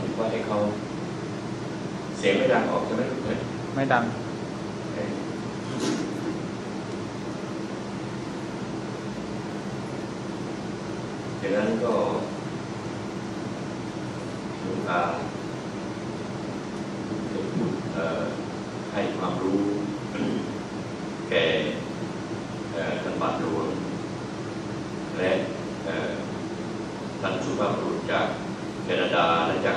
คิดว่าให้เขาเสียงไม่ดังออกใช่ไหมไม่ดังจากนั้นก็หลวงตาให้ความรู้แก่ท่านบาทหลวงและท่านสุภาพบุรุษจากแคนาดาและจาก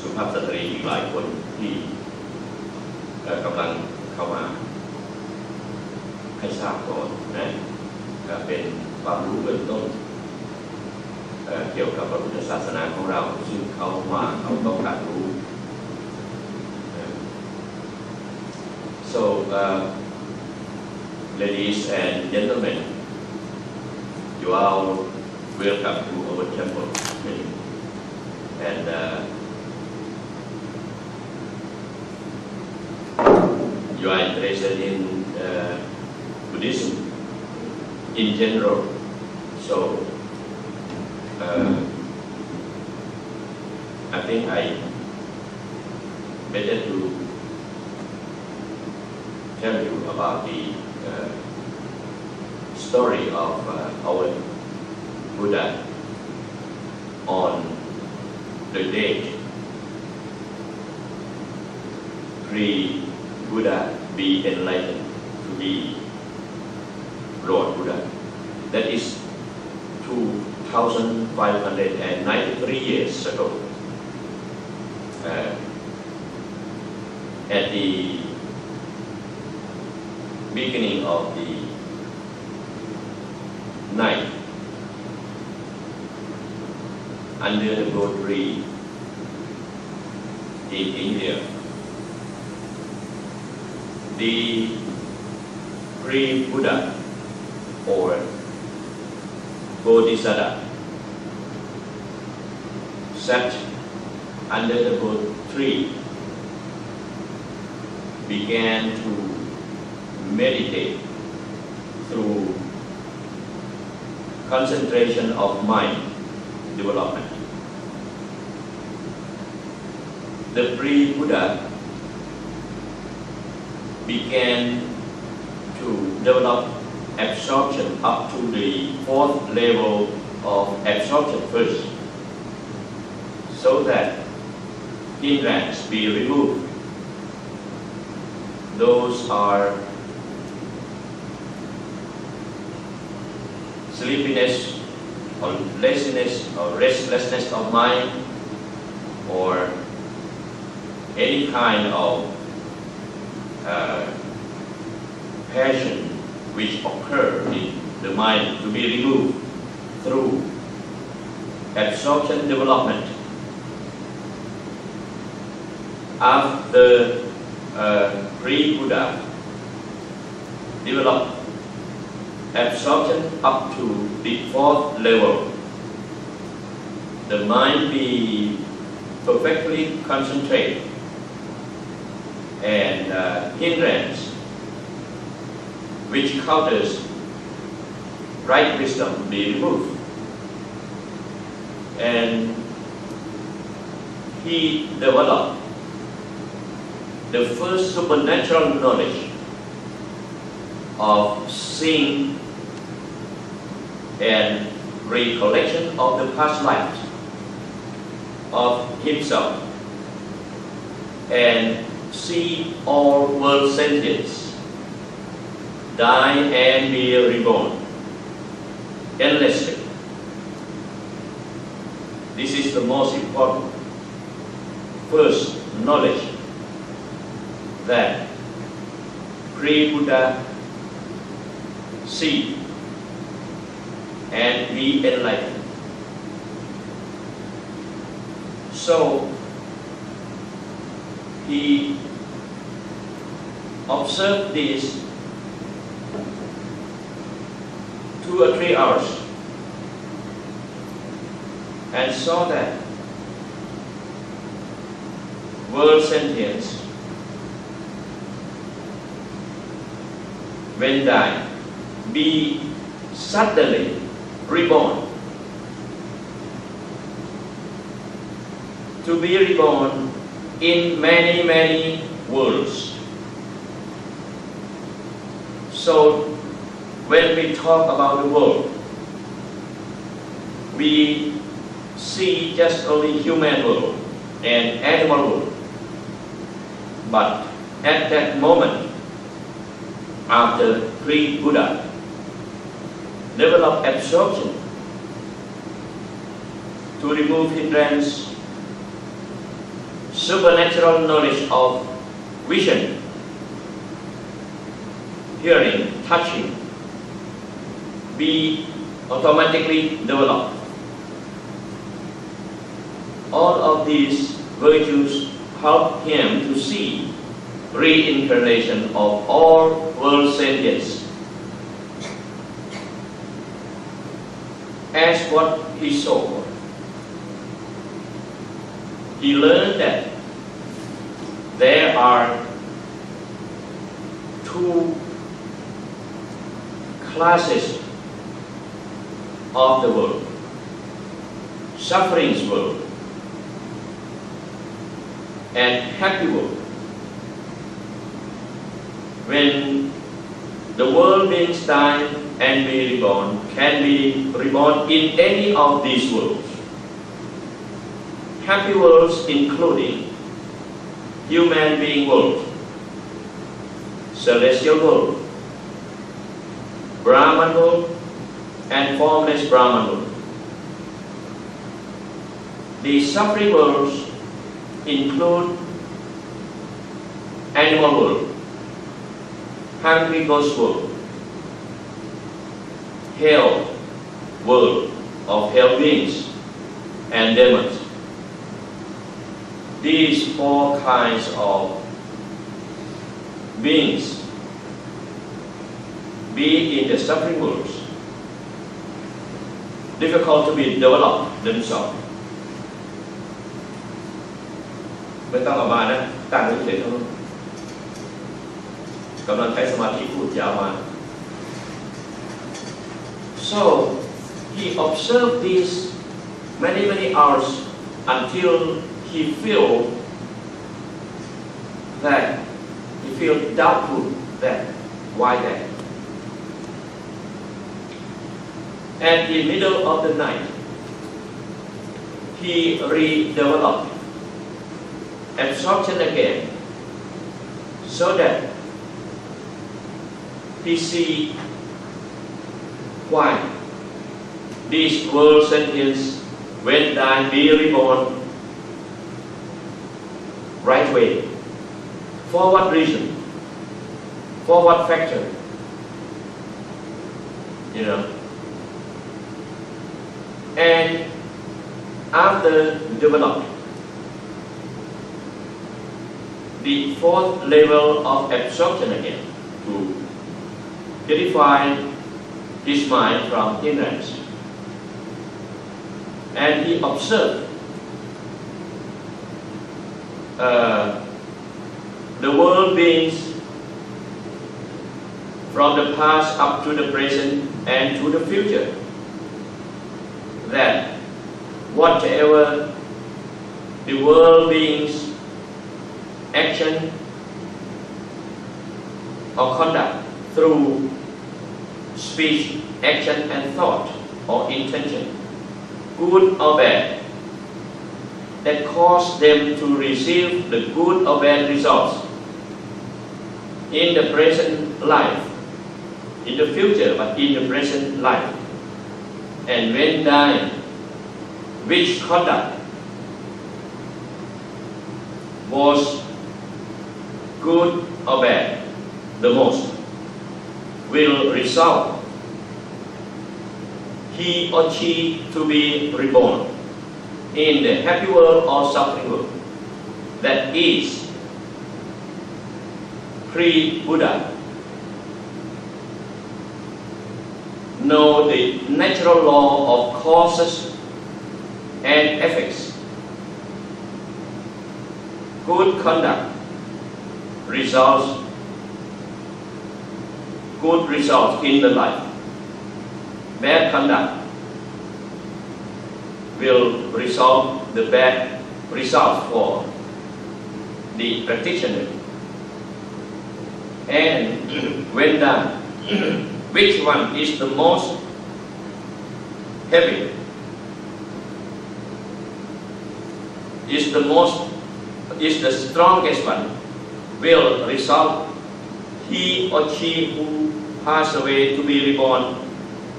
สุภาพสตรีอีกหลายคนที่กำลังเข้ามาให้ทราบก่อนนะเป็นความรู้เบื้องต้นเกี่ยวกับพระพุทธศาสนาของเราซึ่งเขาต้องการรู้ So ladies and gentlemen, you are welcome to our temple and you are interested in Buddhism in general, so I think I better to tell you about the story of our Buddha on the date pre-Buddha be enlightened to be Lord Buddha. That is 2,593 years ago. At the beginning of the night, under the broad tree in India, the pre-Buddha or Bodhisattva sat under the broad tree, began to meditate through concentration of mind development. The pre-Buddha began to develop absorption up to the 4th level of absorption first, so that hindrance be removed. Those are sleepiness or laziness or restlessness of mind, or any kind of passion which occur in the mind to be removed through absorption development. After pre-Buddha developed absorption up to the 4th level, the mind be perfectly concentrated and hindrance which counters right wisdom be removed, and he developed the first supernatural knowledge of seeing and recollection of the past lives of himself, and see all world sentience die and be reborn endlessly. This is the most important first knowledge that pre-Buddha see and be enlightened. So he observed this 2 or 3 hours and saw that world sentience when die be suddenly reborn to be reborn in many worlds. So when we talk about the world, we see just only human world and animal world. But at that moment, after pre-Buddha developed absorption to remove hindrance, supernatural knowledge of vision, hearing, touching, be automatically developed. All of these virtues help him to see reincarnation of all world sentience as what he saw. He learned that there are two classes of the world: suffering's world and happy world. When the world beings die and be reborn, can be reborn in any of these worlds. Happy worlds including human being world, celestial world, Brahman world, and formless Brahman world. The suffering worlds include animal world, hungry ghost world, hell world of hell beings and demons. These four kinds of beings be in the suffering worlds, difficult to be developed themselves. ไม่ต้องเอามานะตั้งเฉยๆเท่านั้นกำลังใช้สมาธิพูดยาวมา So he observed these many hours until he feel doubtful that why that. At the middle of the night, he redeveloped absorption again, so that he see why these world sentience when die be reborn right way. For what reason? For what factor? You know. And after developed the fourth level of absorption again to purify his mind from ignorance, and he observed the world beings from the past up to the present and to the future, that whatever the world beings action or conduct through speech, action and thought or intention, good or bad, that cause them to receive the good or bad results in the present life, in the future, but in the present life. And when dying, which conduct was good or bad the most, will result he or she to be reborn in the happy world or suffering world, that is pre-Buddha. Know the natural law of causes and effects. Good conduct results good results in the life. Bad conduct will result the bad results for the practitioner. And when done, which one is the most heavy? Is the strongest one will result he or she who passed away to be reborn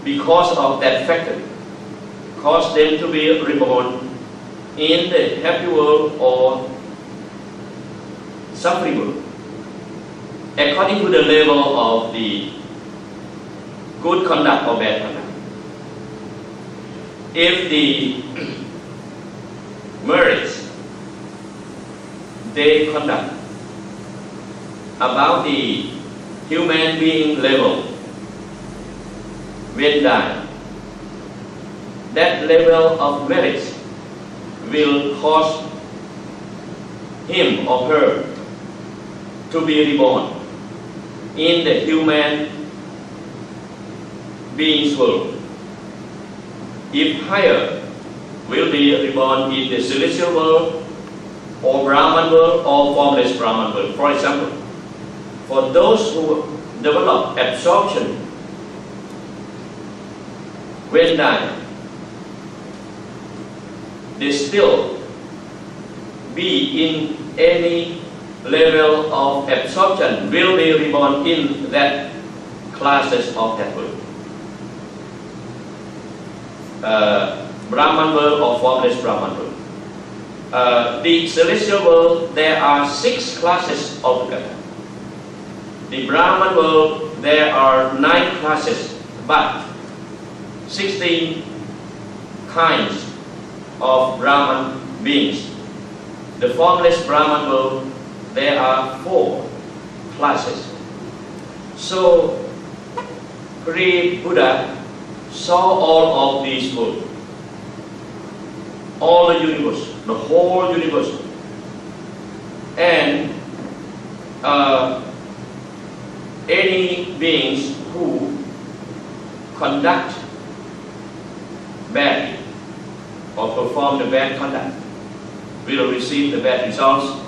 because of that factor, cause them to be reborn in the happy world or suffering world, according to the level of the good conduct or bad conduct. If the merits they conduct about the human being level, when done, that level of merits will cause him or her to be reborn in the human being's world. If higher, will be reborn in the celestial world or Brahman world or formless Brahman world. For example, for those who develop absorption when dying, they still be in any level of absorption, will be reborn in that classes of that world. Brahman world or formless Brahman world. The celestial world, there are 6 classes altogether. The Brahman world, there are 9 classes, but 16 kinds of Brahman beings. The formless Brahman world, there are 4 classes. So, pre-Buddha saw all of these worlds, all the universe, the whole universe, and any beings who conduct badly or perform the bad conduct will receive the bad results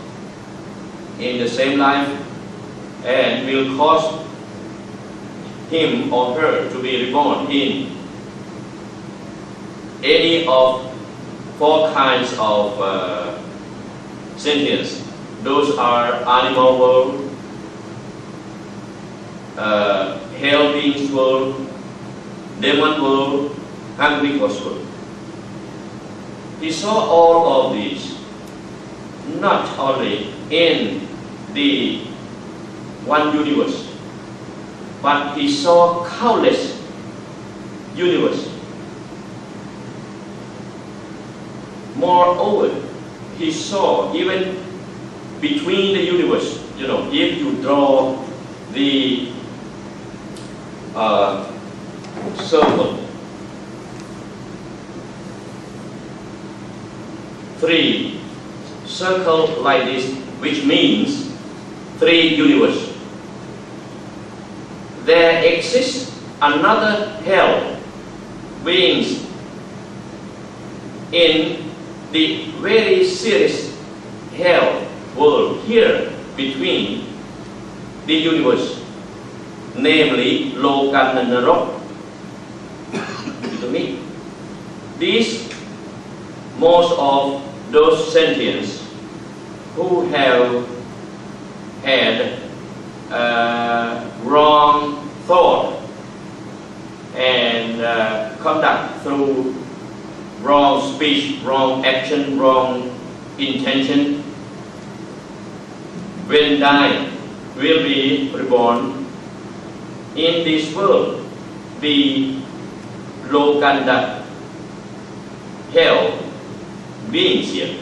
in the same life and will cause him or her to be reborn in any of 4 kinds of sentience. Those are animal world, hell beings world, demon world, hungry ghost world. He saw all of these, not only in the one universe, but he saw countless universes. Moreover, he saw even between the universe, if you draw the circle, 3 circles like this, which means 3 universes. There exists another hell beings in the very serious hell world here between the universe, namely Lokan and Narok. These, most of those sentients who have had wrong thought and conduct through wrong speech, wrong action, wrong intention, when dying, will be reborn in this world, the Lokanda hell beings here.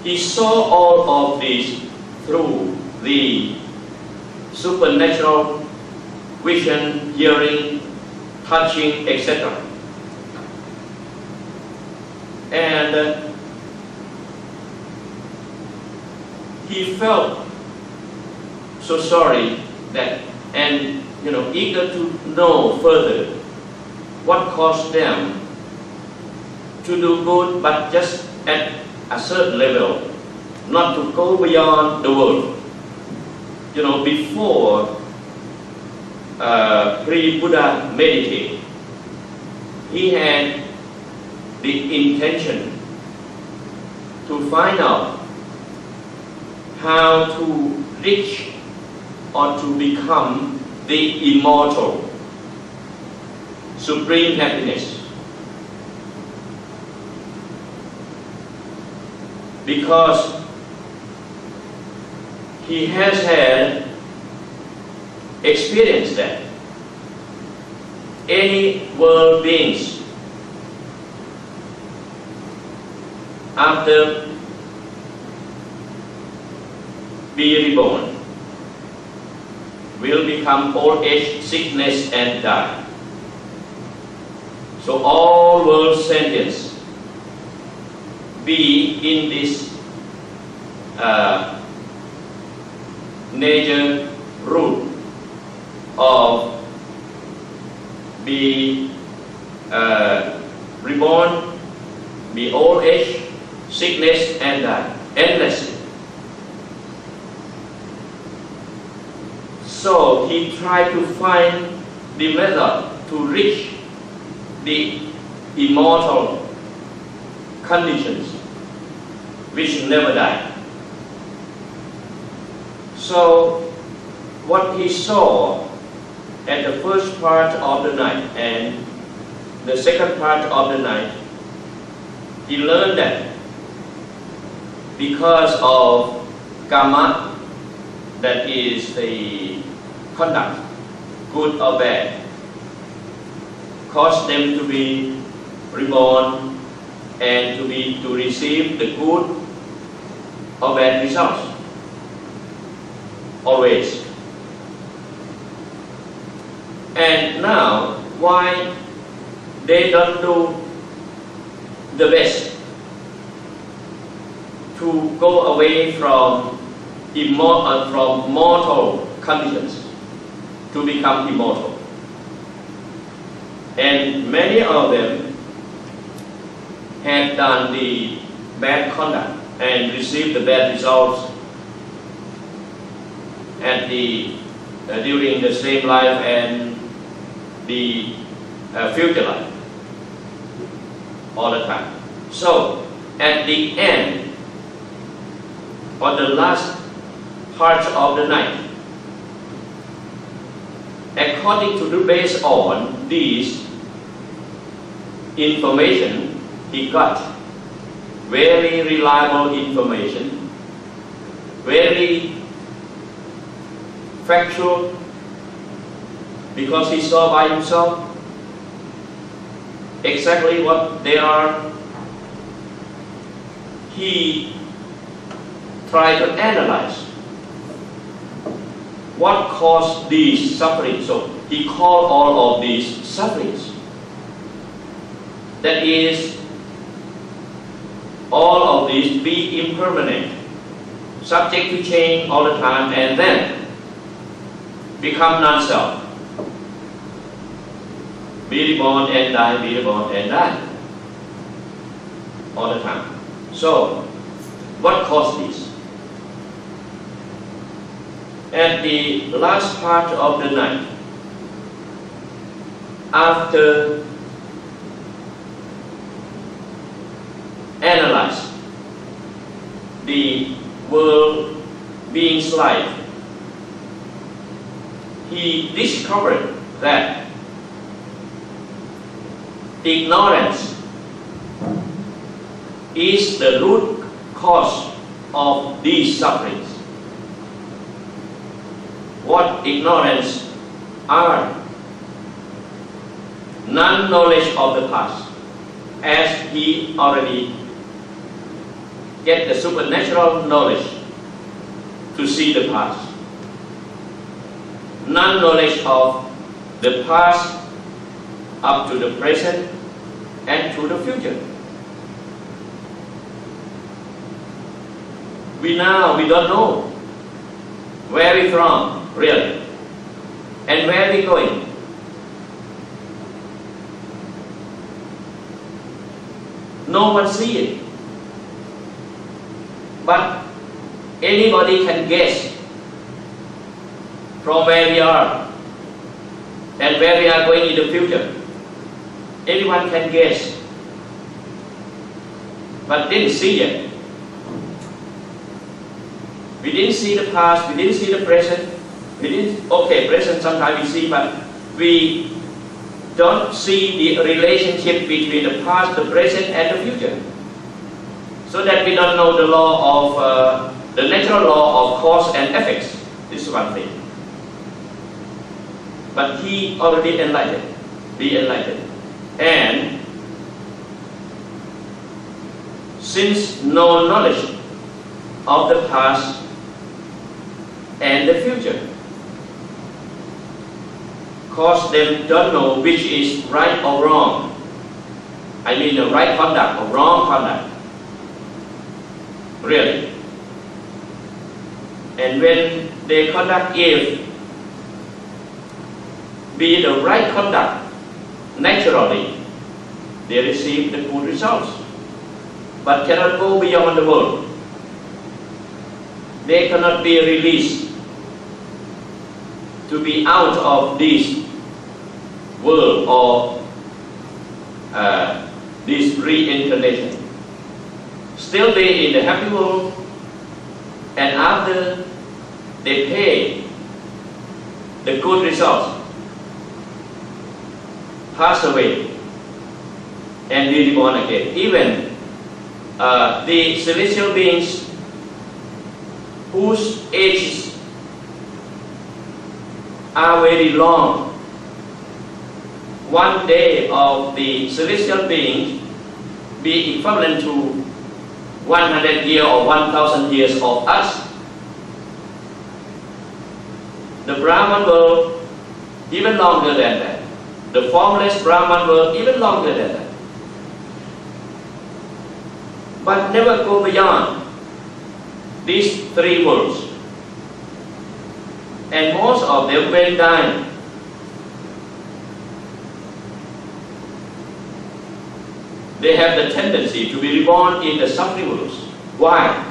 He saw all of these through the supernatural vision, hearing, touching, etc. And he felt so sorry that, and eager to know further what caused them to do good, but just at a certain level, not to go beyond the world. You know, before pre-Buddha meditate, he had the intention to find out how to reach or to become the immortal, supreme happiness. Because he has had experience that any world beings after be reborn will become old age, sickness and die. So all world sentience be in this nature root of be reborn, be old age, sickness and die endlessly. So he tried to find the method to reach the immortal conditions which never die. So what he saw at the first part of the night and the second part of the night, he learned that because of karma, that is the conduct, good or bad, cause them to be reborn and to receive the good or bad results. Always. And now, why they don't do the best to go away from mortal conditions to become immortal? And many of them had done the bad conduct and received the bad results at during the same life and the future life all the time. So at the end or the last part of the night, according to based on this information, he got very reliable information, very factual, because he saw by himself exactly what they are. He tried to analyze what caused these sufferings. So he called all of these sufferings, that is, all of these be impermanent, subject to change all the time, and then become non-self. Be reborn and die, be reborn and die all the time. So, what caused this? At the last part of the night, after analyze the world being's life, he discovered that ignorance is the root cause of these sufferings. What ignorance are? Non-knowledge of the past, as he already get the supernatural knowledge to see the past. Non-knowledge of the past up to the present and to the future. We don't know where we from really and where we going. No one see it. But anybody can guess from where we are and where we are going in the future. Anyone can guess, but didn't see it. We didn't see the past, we didn't see the present. Okay, present sometimes we see, but we don't see the relationship between the past, the present, and the future. So that we don't know the law of the natural law of cause and effects. This is one thing. But he already enlightened, be enlightened. And since no knowledge of the past and the future, cause them don't know which is right or wrong. I mean the right conduct or wrong conduct. Really. And when they conduct if be the right conduct, naturally they receive the good results, but cannot go beyond the world. They cannot be released to be out of this world or this reincarnation. Still be in the happy world, and after they pay the good results, pass away and be reborn again. Even the celestial beings whose ages are very long, one day of the celestial beings be equivalent to 100 years or 1,000 years of us. The Brahman world even longer than that. The formless Brahman world even longer than that. But never go beyond these three worlds. And most of them when dying, they have the tendency to be reborn in the suffering worlds. Why?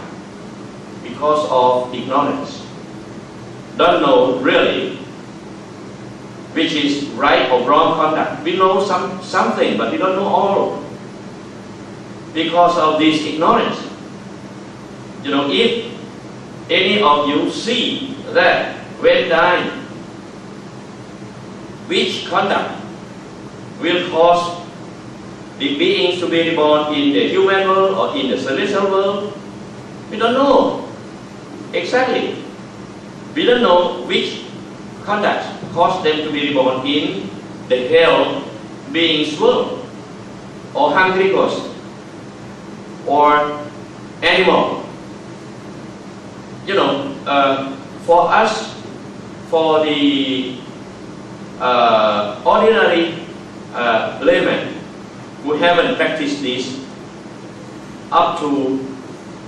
Because of ignorance. Don't know really which is right or wrong conduct. We know something, but we don't know all. Because of this ignorance. You know, if any of you see that when dying, which conduct will cause the beings to be reborn in the human world or in the celestial world, we don't know exactly. We don't know which conduct cause them to be reborn in the hell beings world, or hungry ghost, or animal. You know, for us, for the ordinary layman who haven't practiced this up to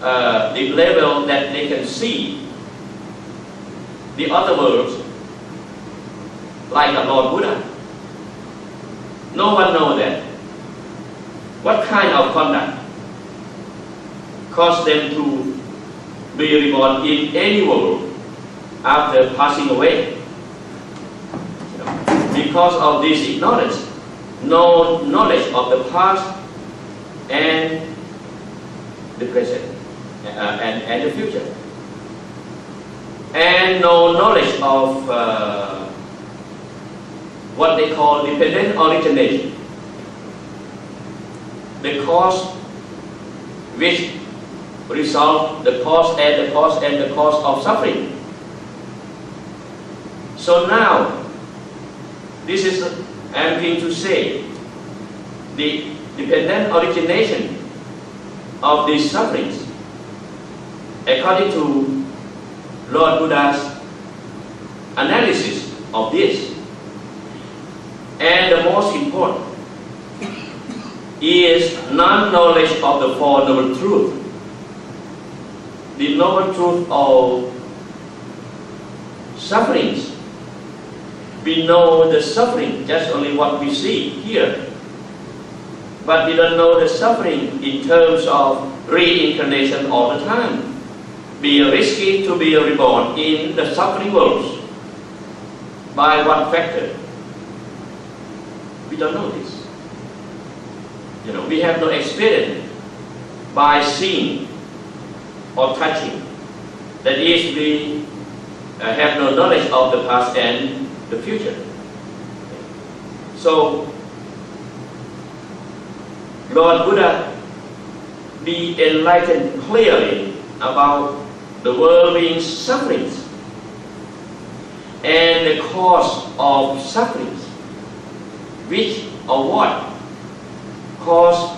the level that they can see the other worlds, like the Lord Buddha, no one knows that. What kind of conduct caused them to be reborn in any world after passing away? Because of this ignorance, no knowledge of the past and the present and the future, and no knowledge of what they call dependent origination, the cause which result the cause and the cause and the cause of suffering. So now, this is I'm going to say the dependent origination of these sufferings according to Lord Buddha's analysis of this. And the most important is non-knowledge of the Four Noble Truths. The Noble Truth of sufferings. We know the suffering, just only what we see here. But we don't know the suffering in terms of reincarnation all the time. be risky to be reborn in the suffering world. By what factor? We don't know this. We have no experience by seeing or touching. That is, we have no knowledge of the past and the future. So, Lord Buddha be enlightened clearly about the world being sufferings and the cause of sufferings, which or what cause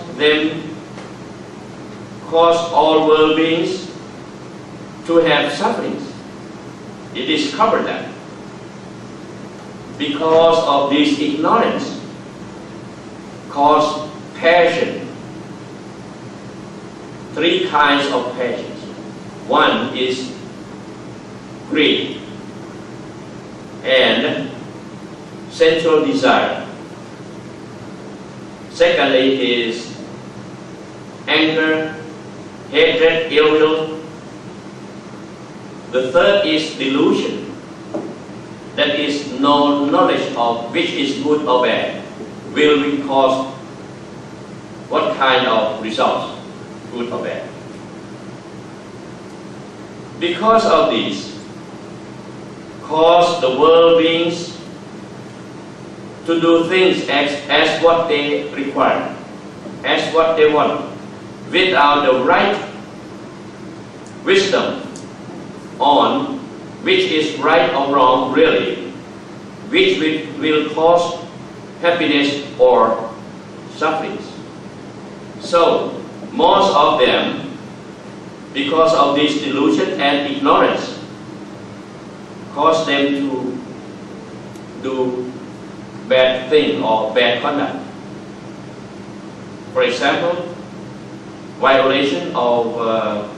all world beings to have sufferings. It is covered that because of this ignorance cause passion. Three kinds of passions. One is greed and sensual desire. Secondly is anger, hatred, ill will. The third is delusion. That is no knowledge of which is good or bad. Will we cause what kind of results, good or bad? Because of this, cause the world beings to do things as what they require, as what they want, without the right wisdom on which is right or wrong really, which will cause happiness or sufferings. So, most of them, because of this delusion and ignorance, cause them to do bad thing or bad conduct. For example, violation of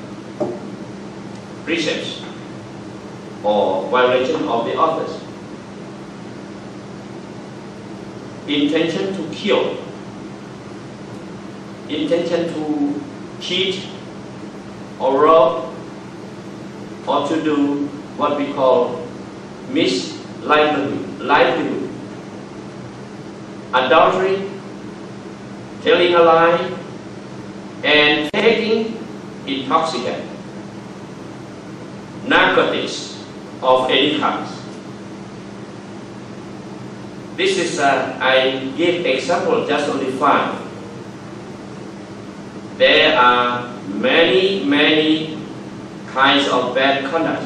precepts or violation of the orders, intention to kill, intention to cheat or rob, or to do what we call livelihood, adultery, telling a lie, and taking intoxicant, narcotics of any kind. This is, I give example, just only 5. There are many kinds of bad conduct,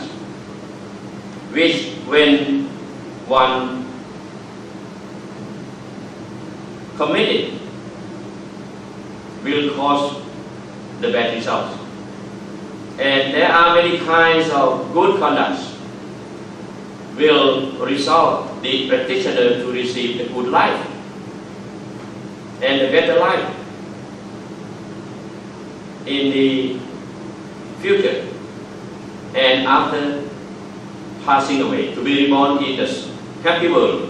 which when one committed will cause the bad results. And there are many kinds of good conduct will result the practitioner to receive the good life and a better life in the future and after passing away, to be reborn in the happy world,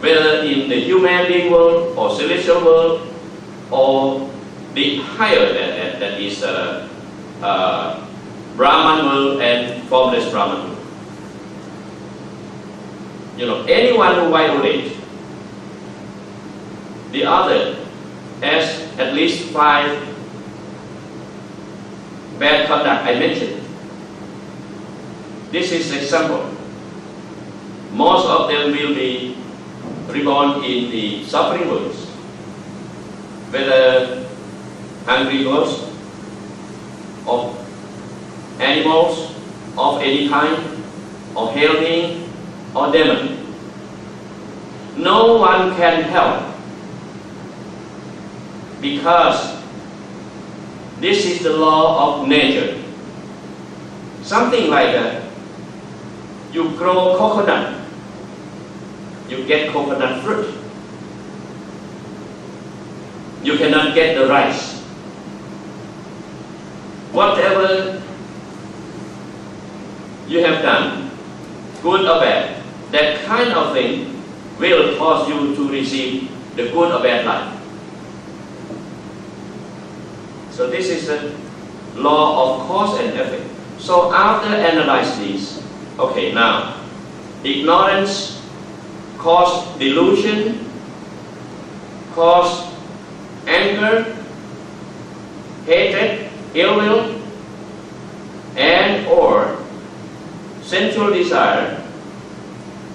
whether in the human being world or celestial world or the higher that is Brahman world and formless Brahman world. Anyone who violates the other as at least 5 bad conduct I mentioned. This is example. Most of them will be reborn in the suffering worlds, whether hungry ghosts of animals of any kind, or hell being, or demon. No one can help, because this is the law of nature. Something like you grow coconut, you get coconut fruit. You cannot get the rice. Whatever you have done, good or bad, that kind of thing will cause you to receive the good or bad life. So this is the law of cause and effect. So after analyzing this, okay, now, ignorance causes delusion, causes anger, hatred, ill will, and or sensual desire,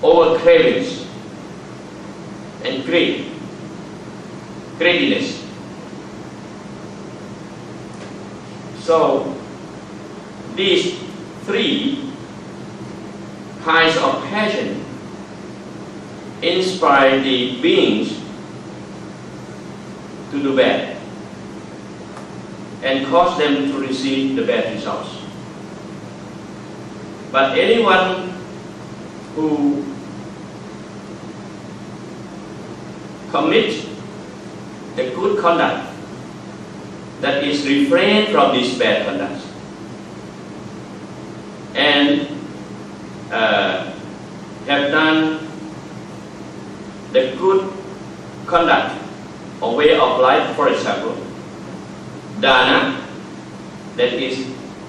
over cravings, and greediness. So these three kinds of passion inspire the beings to do bad and cause them to receive the bad results. But anyone who commits the good conduct, that is refrain from this bad conduct, and have done the good conduct or way of life, for example, dana, that is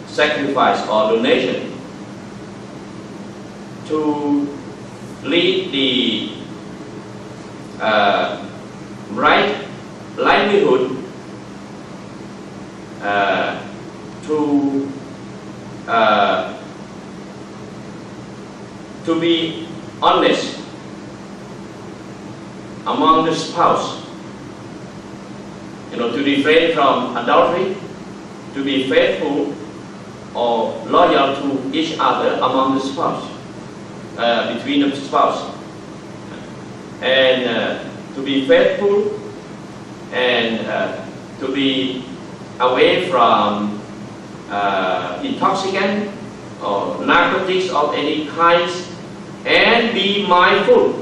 sacrifice or donation, to lead the right livelihood, to be honest among the spouse, to refrain from adultery, to be faithful or loyal to each other among the spouse, between the spouse, and to be faithful and to be away from intoxicant or narcotics of any kind, and be mindful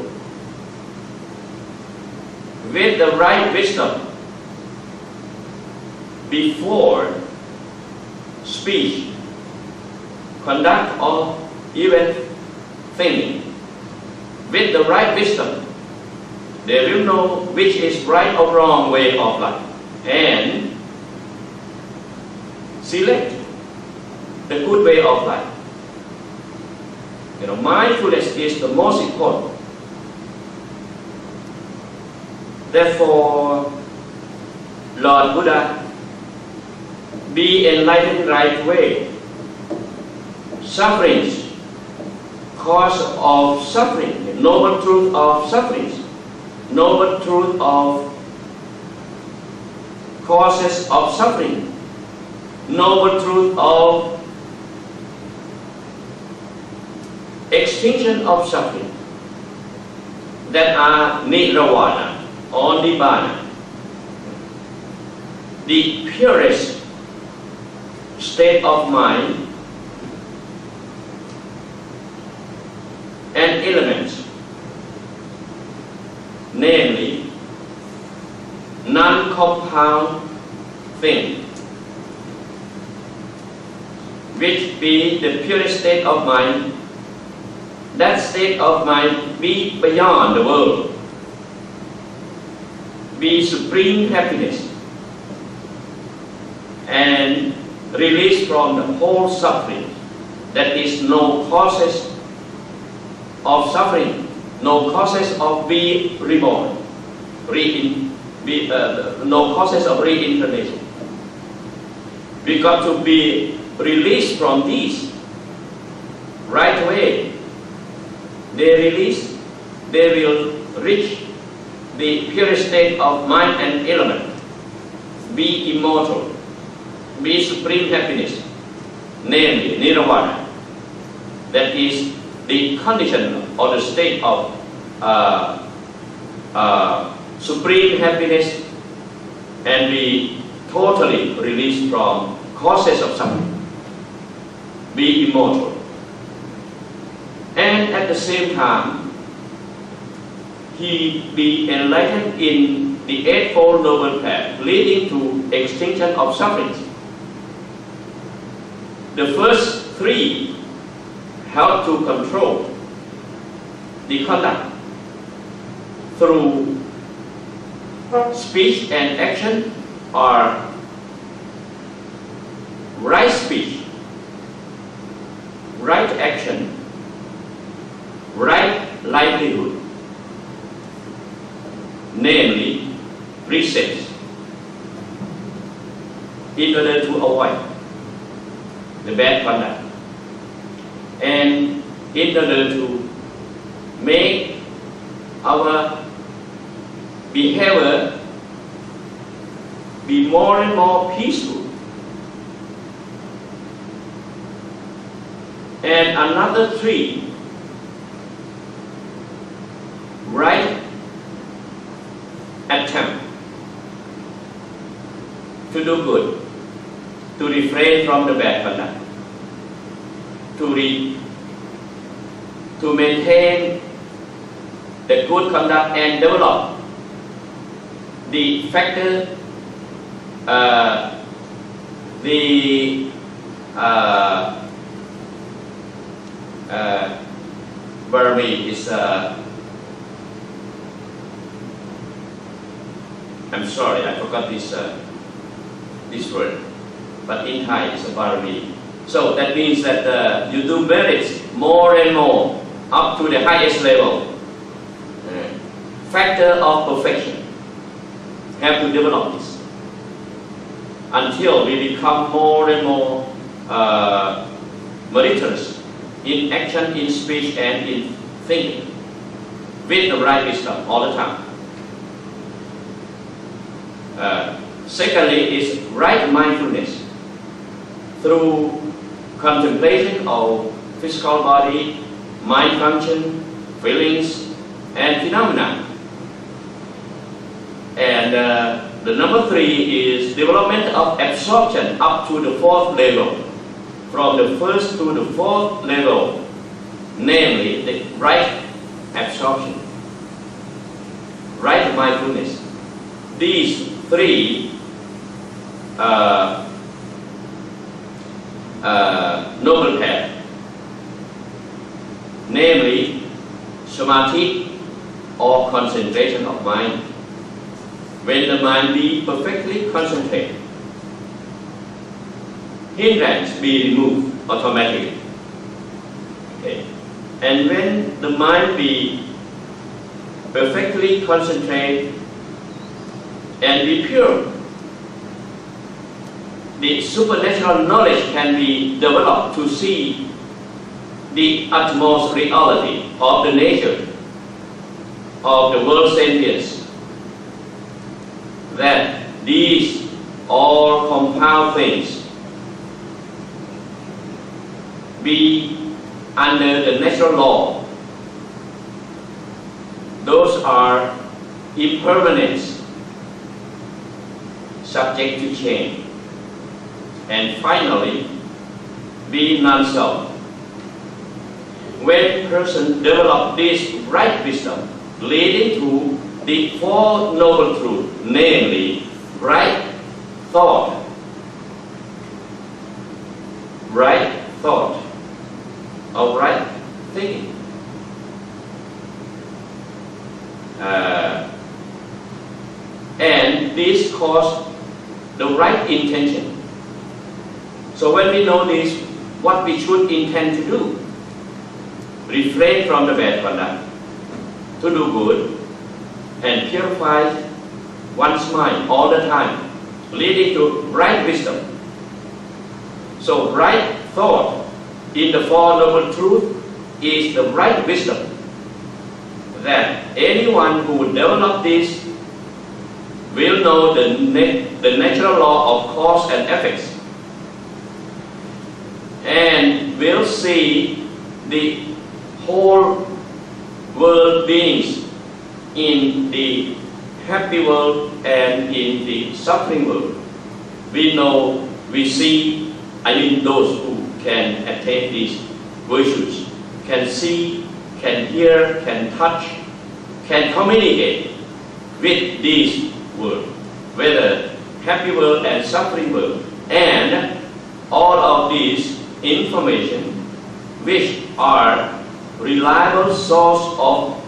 with the right wisdom before speech, conduct, or even thinking. With the right wisdom, they will know which is right or wrong way of life and select the good way of life. Mindfulness is the most important. Therefore, Lord Buddha, be enlightened right way. Sufferings, cause of suffering, noble truth of sufferings, noble truth of causes of suffering, noble truth of extinction of suffering, that are nirvana or nibbana, the purest state of mind and elements, namely non-compound thing, which be the purest state of mind. That state of mind be beyond the world, be supreme happiness, and release from the whole suffering. That is no causes of suffering, no causes of being reborn, no causes of reincarnation. We got to be released from these right away. They release, they will reach the purest state of mind and element, be immortal, be supreme happiness, namely nirvana. That is the condition or the state of supreme happiness, and be totally released from causes of suffering, be immortal. And at the same time, he be enlightened in the Eightfold Noble Path, leading to extinction of sufferings. The first three help to control the conduct through speech and action, or right speech, in order to avoid the bad conduct and in order to make our behavior be more and more peaceful. And another 3, right attempt to do good, to refrain from the bad conduct, to maintain the good conduct and develop the factor, Burmese is I'm sorry, I forgot this word, but in Thai it's a Burmese. So that means that you do merits more and more up to the highest level. Factor of perfection. Have to develop this until we become more and more meritorious in action, in speech, and in thinking with the right wisdom all the time. Secondly is right mindfulness through contemplation of physical body, mind function, feelings, and phenomena. And the number 3 is development of absorption up to the 4th level, from the 1st to the 4th level, namely the right absorption, right mindfulness. These 3 noble path, namely samadhi or concentration of mind. When the mind be perfectly concentrated, hindrance be removed automatically. Okay. And when the mind be perfectly concentrated and be pure, the supernatural knowledge can be developed to see the utmost reality of the nature of the world sentience, that these all compound things be under the natural law. Those are impermanence, subject to change. And finally, be non-self. When person develop this right wisdom leading to the 4 noble truths, namely right thought, or right thinking, and this cause the right intention. So when we know this, what we should intend to do: refrain from the bad conduct, to do good, and purify one's mind all the time, leading to right wisdom. So right thought in the 4 noble truths is the right wisdom, that anyone who would develop this will know the natural law of cause and effects, and will see the whole world beings in the happy world and in the suffering world. We know, we see, those who can attain these virtues, can see, can hear, can touch, can communicate with these worlds, whether happy world and suffering world, and all of these information which are reliable source of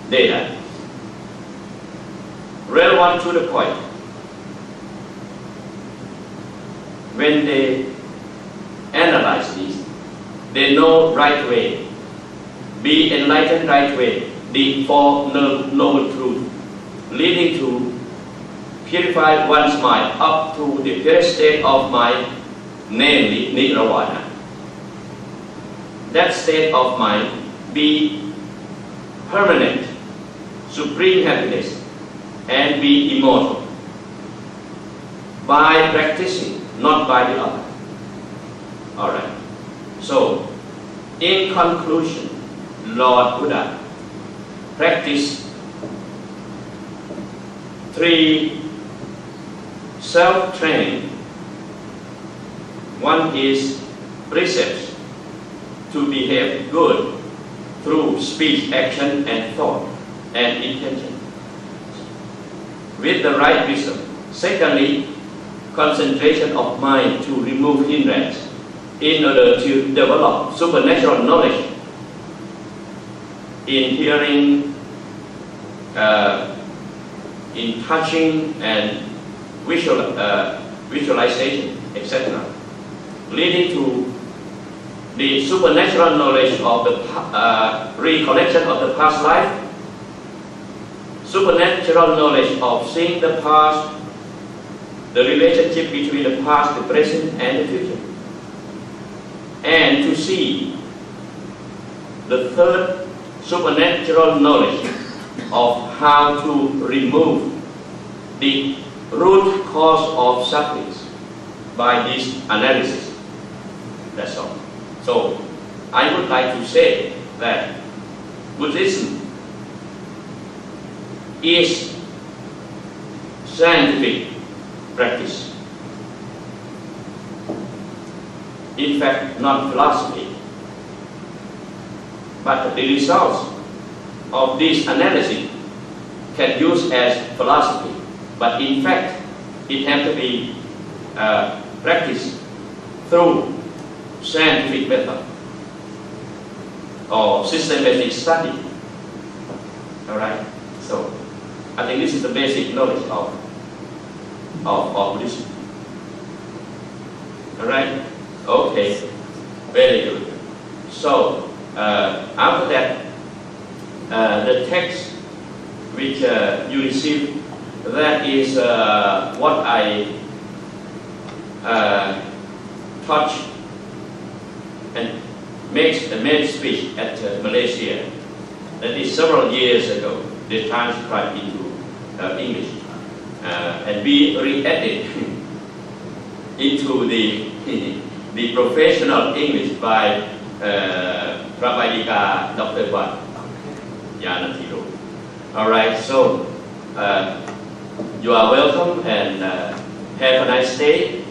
data, relevant to the point. When they analyze this, they know right way, be enlightened right way, the 4 noble truths leading to purify one's mind up to the purest state of mind, namely nirvana. That state of mind be permanent, supreme happiness, and be immortal. By practicing, not by the other. Alright. So, in conclusion, Lord Buddha practiced 3 self-training. One is precepts to behave good through speech, action, and thought, and intention, with the right wisdom. Secondly, concentration of mind to remove hindrance in order to develop supernatural knowledge in hearing, in touching, and visualization, etc., leading to the supernatural knowledge of the recollection of the past life, supernatural knowledge of seeing the past, the relationship between the past, the present, and the future, and to see the third supernatural knowledge of how to remove the root cause of sufferings by this analysis. That's all. So, I would like to say that Buddhism is scientific practice. In fact, not philosophy. But the results of this analysis can use as philosophy. But in fact, it has to be practiced through scientific method or systematic study. Alright? So, I think this is the basic knowledge of Buddhism. Alright? Okay. Very good. So, after that, the text which you received, that is what I taught and made speech at Malaysia. That is several years ago. They transcribed into English, and we re-edited into the professional English by Phra Dr. Wat Yanatiro. All right, so you are welcome, and have a nice day,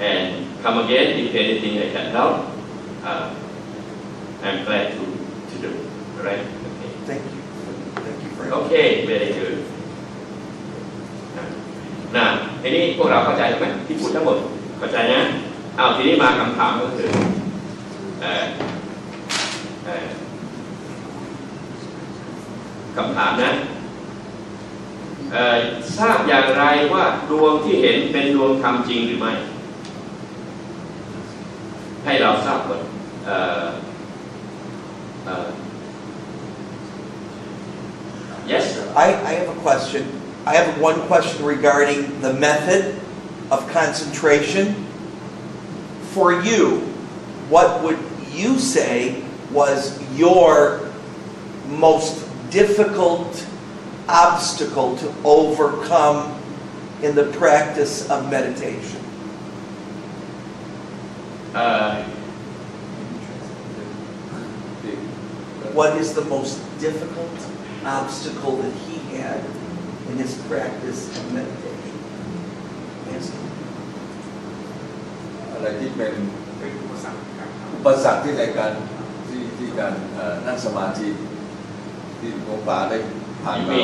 and come again if anything I can help. I'm glad to do. All right. Okay. Thank you. Thank you very much. Okay, very good. ทีนี้พวกเราเข้าใจไหมที่พูดทั้งหมดเข้าใจนะเอาทีนี้มาคำถามก็คือคำถามนะทราบอย่างไรว่าดวงที่เห็นเป็นดวงธรรมจริงหรือไม่ให้เราทราบก่อน Yes, sir. I have a question. I have one question regarding the method of concentration. For you, what would you say was your most difficult obstacle to overcome in the practice of meditation? What is the most difficult obstacle that he had in his practice of meditation? Yes. อะไรที่เป็นอุปสรรคที่ในการที่การนั่งสมาธิที่หลวงพ่อได้ผ่านมา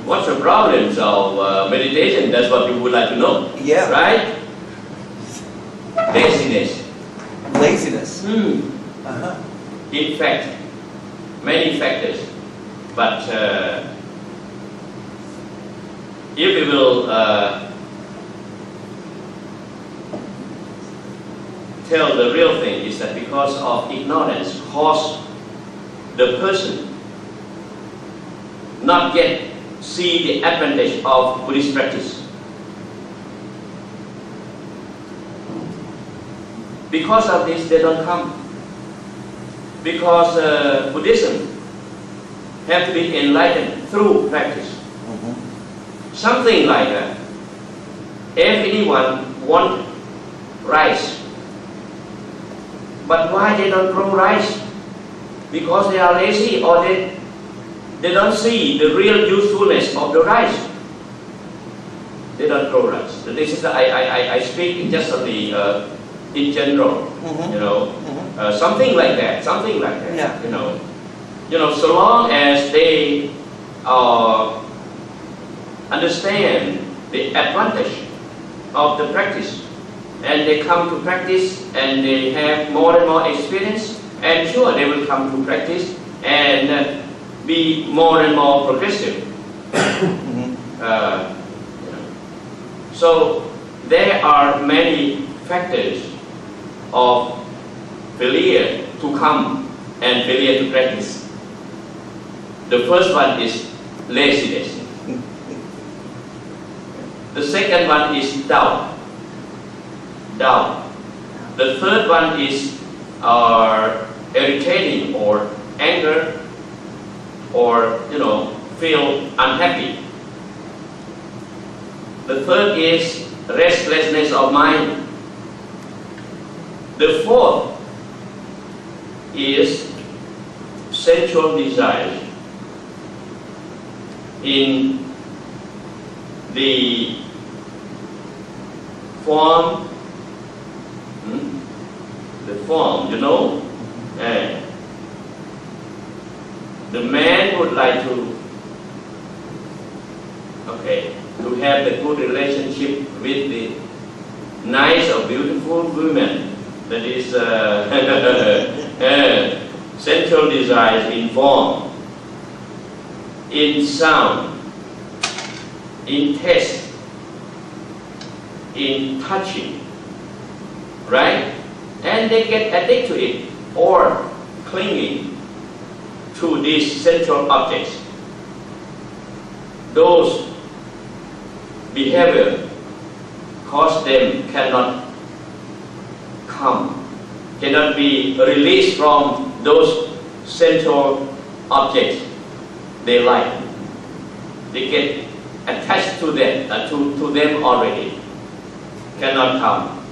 What's the problems of meditation? That's what you would like to know. Yeah. Right? Laziness. Laziness. In fact, many factors. But if we will tell the real thing is that because of ignorance caused the person not yet see the advantage of Buddhist practice. because of this they don't come. Because Buddhism have to be enlightened through practice. Something like that. If anyone want rice, but why they don't grow rice? Because they are lazy, or they don't see the real usefulness of the rice. They don't grow rice. This is I speak just of the in general, you know, something like that. Yeah. You know, so long as they understand the advantage of the practice, and they come to practice, and they have more and more experience, and sure they will come to practice and be more and more progressive. So there are many factors of failure to come and failure to practice. The first one is laziness. The second one is doubt. The third one is irritating or anger, or feel unhappy. The third is restlessness of mind. The fourth is sensual desires in the form, the man would like to have a good relationship with the nice or beautiful women. That is sensual desires in form, in sound, in taste, in touching, right? And they get addicted to it or clinging to these sensual objects. Those behavior cause them cannot be released from those sensual objects they like. They get attached to them, to them already. Cannot come.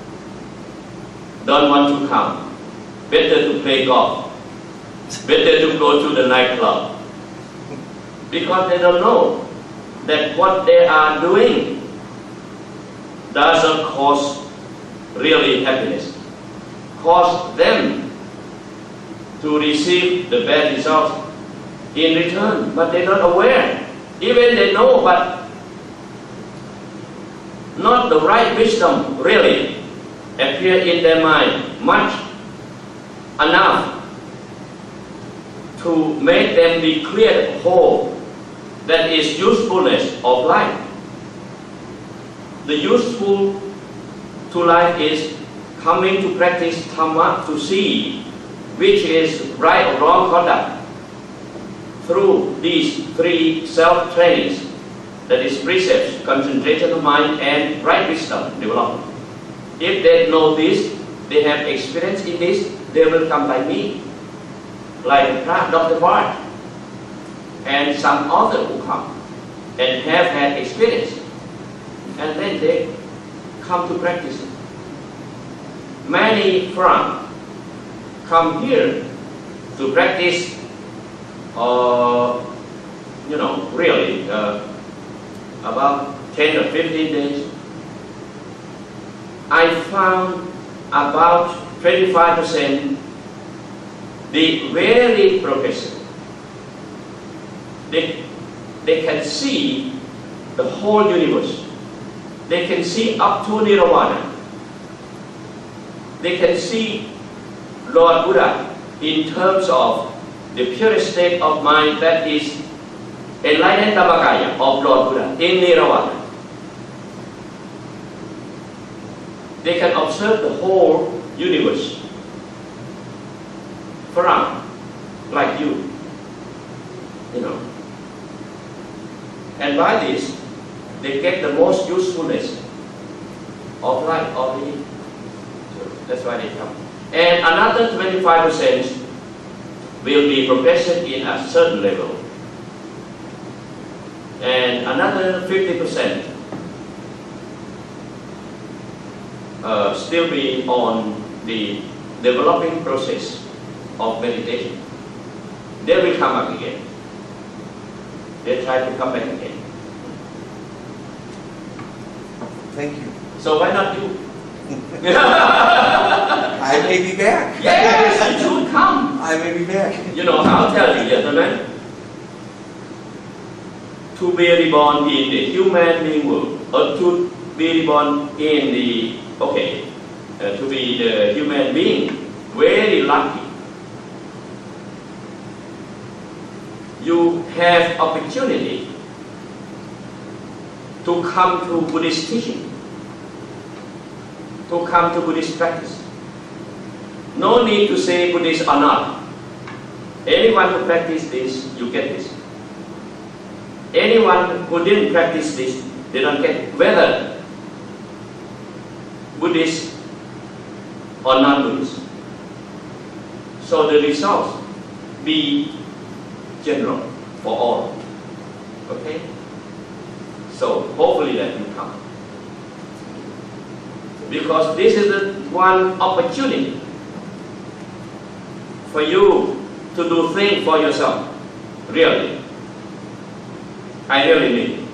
Don't want to come. Better to play golf. Better to go to the nightclub. Because they don't know that what they are doing doesn't cause really happiness. Cause them to receive the bad results in return, but they're not aware. Even they know, but not the right wisdom really appear in their mind much enough to make them be clear whole. That is usefulness of life. The useful to life is coming to practice Dhamma to see which is right or wrong conduct through these three self-trainings, that is precepts, concentration of mind, and right wisdom development. If they know this, they have experience in this, they will come by me, like Phra, Dr. Phor, and some other who come and have had experience, and then they come to practice. Many Phra come here to practice, really about 10 or 15 days. I found about 25% the very progressive. They can see the whole universe. They can see up to Nirvana. They can see Lord Buddha in terms of the purest state of mind, that is enlightened Dhammakaya of Lord Buddha in Nirvana. They can observe the whole universe from like you. And by this, they get the most usefulness of life already. That's why they come. And another 25% will be progressed in a certain level. And another 50% still be on the developing process of meditation. They will come up again. They try to come back again. Thank you. So why not you? I may be back. Yes, you should come. I may be back. You know, I'll tell you, gentlemen, to be reborn in the human being world, or to be reborn in the, to be the human being, very lucky. You have opportunity to come to Buddhist teaching, to come to Buddhist practice. No need to say Buddhist or not. Anyone who practice this, you get this. Anyone who didn't practice this, they don't get it. Whether Buddhist or non-Buddhist. So the results be general for all. Okay? So hopefully that you come. Because this is the one opportunity for you to do things for yourself. Really. I really mean it.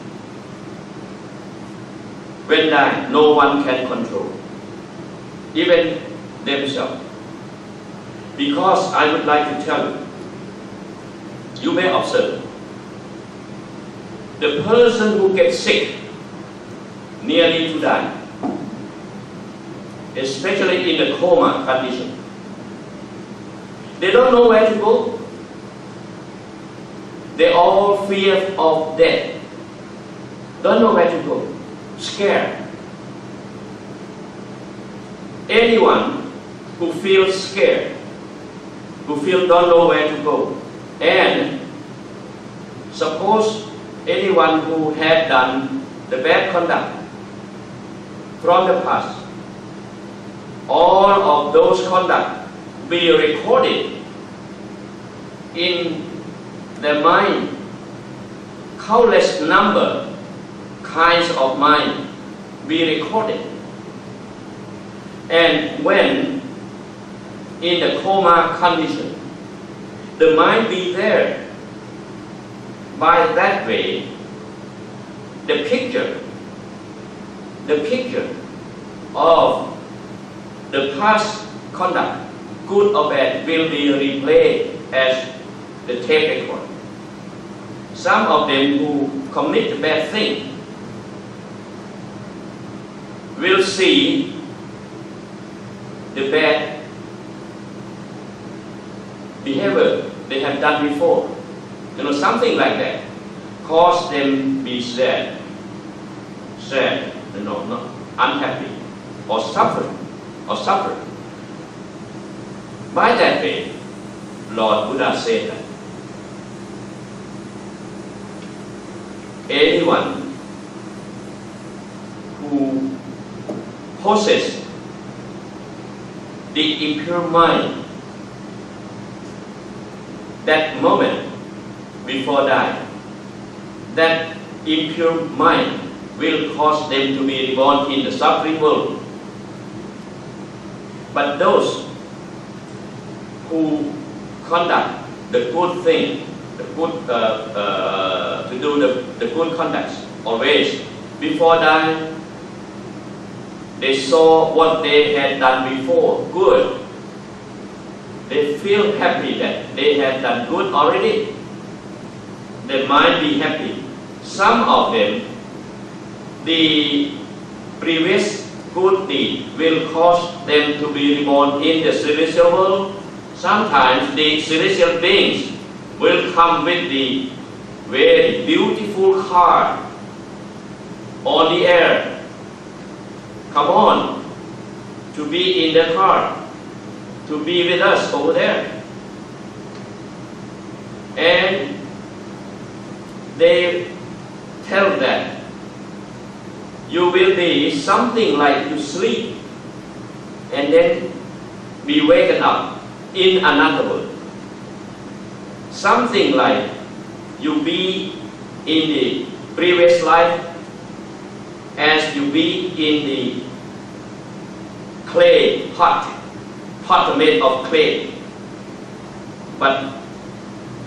When die, no one can control. Even themselves. Because I would like to tell you, you may observe, the person who gets sick, nearly to die, especially in the coma condition, they don't know where to go. They all fear of death. Don't know where to go. Scared. Anyone who feels scared, who don't know where to go, and suppose anyone who had done the bad conduct from the past, all of those conduct be recorded in the mind, countless number kinds of mind be recorded. And when in the coma condition, the mind be there. By that way, the picture of the past conduct, good or bad, will be replayed as the tape record. Some of them who commit the bad thing will see the bad behavior they have done before. You know, something like that cause them be sad, not unhappy, or suffer. By that way, Lord Buddha said that anyone who possesses the impure mind, that moment before dying, that impure mind will cause them to be reborn in the suffering world. But those who conduct the good thing, to do the good conducts always, before dying, they saw what they had done before, good. They feel happy that they had done good already. Their mind be happy. Some of them, the previous good deed will cause them to be reborn in the celestial world. Sometimes the celestial beings will come with the very beautiful car on the air. Come on, to be in the car, to be with us over there. And they tell that you will be something like you sleep and then be waken up in another world. Something like you be in the previous life as you be in the clay pot made of clay, but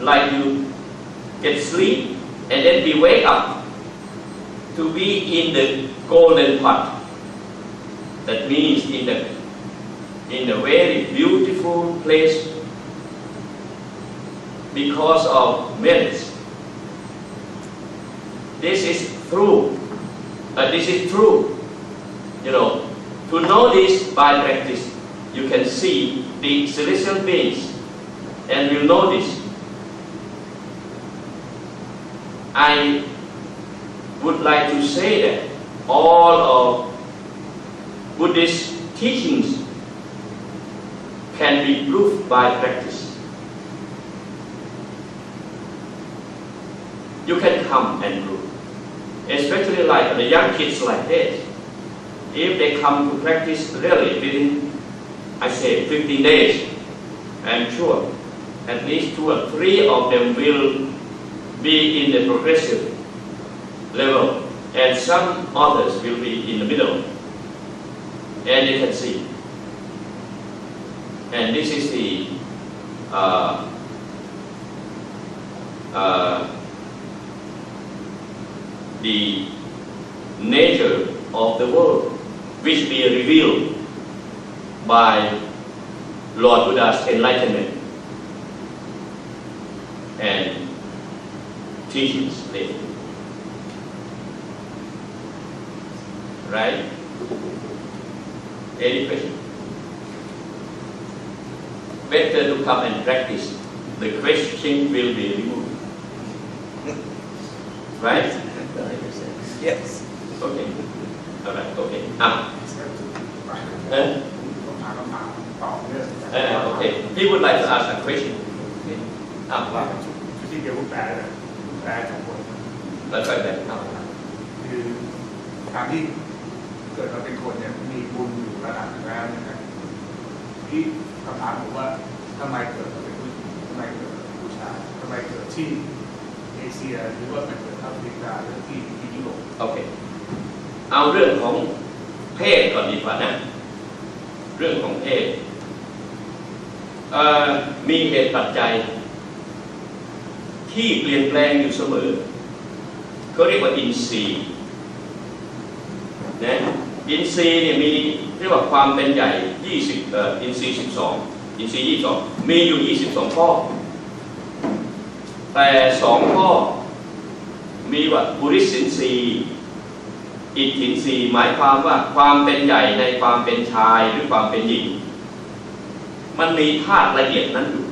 like you get sleep and then be wake up to be in the golden pot. That means in a very beautiful place because of merits. This is true. This is true. You know, to know this by practice, you can see the celestial beings, and you know this. I would like to say that all of Buddhist teachings can be proved by practice. You can come and prove, especially like the young kids like this. If they come to practice really within, I say, 15 days, I'm sure at least 2 or 3 of them will be in the progressive level, and some others will be in the middle, and you can see. And this is the nature of the world, which be revealed by Lord Buddha's enlightenment and teachings later. Right? Any question? Better to come and practice. The question will be removed. Right? Yes. Okay. All right. Okay. Okay. He would like to ask a question. Okay. ที่เดียวแปลจากบท แล้วก็แบบคือการที่เกิดมาเป็นคนเนี่ยมีบุญอยู่ระดับนึงแล้วนะครับที่คำถามผมว่าทำไมเกิดมาเป็นผู้หญิงทำไมเกิดมาเป็นผู้ชายทำไมเกิดที่เอเชียหรือว่ามันเกิดที่อเมริกาหรือที่ยุโรปโอเคเอาเรื่องของเพศก่อนดีกว่านะเรื่องของเพศมีเหตุปัจจัยที่เปลี่ยนแปลงอยู่เสมอเขาเรียกว่าอินทรีย์นะอินทรีย์เนี่ยมีเรียกว่าความเป็นใหญ่20อินทรีย์12อินทรีย์22มีอยู่22ข้อแต่2ข้อมีว่าปุริสินทรีย์อิทธินทรีย์หมายความว่าความเป็นใหญ่ในความเป็นชายหรือความเป็นหญิงมันมีธาตุละเอียดนั้นอยู่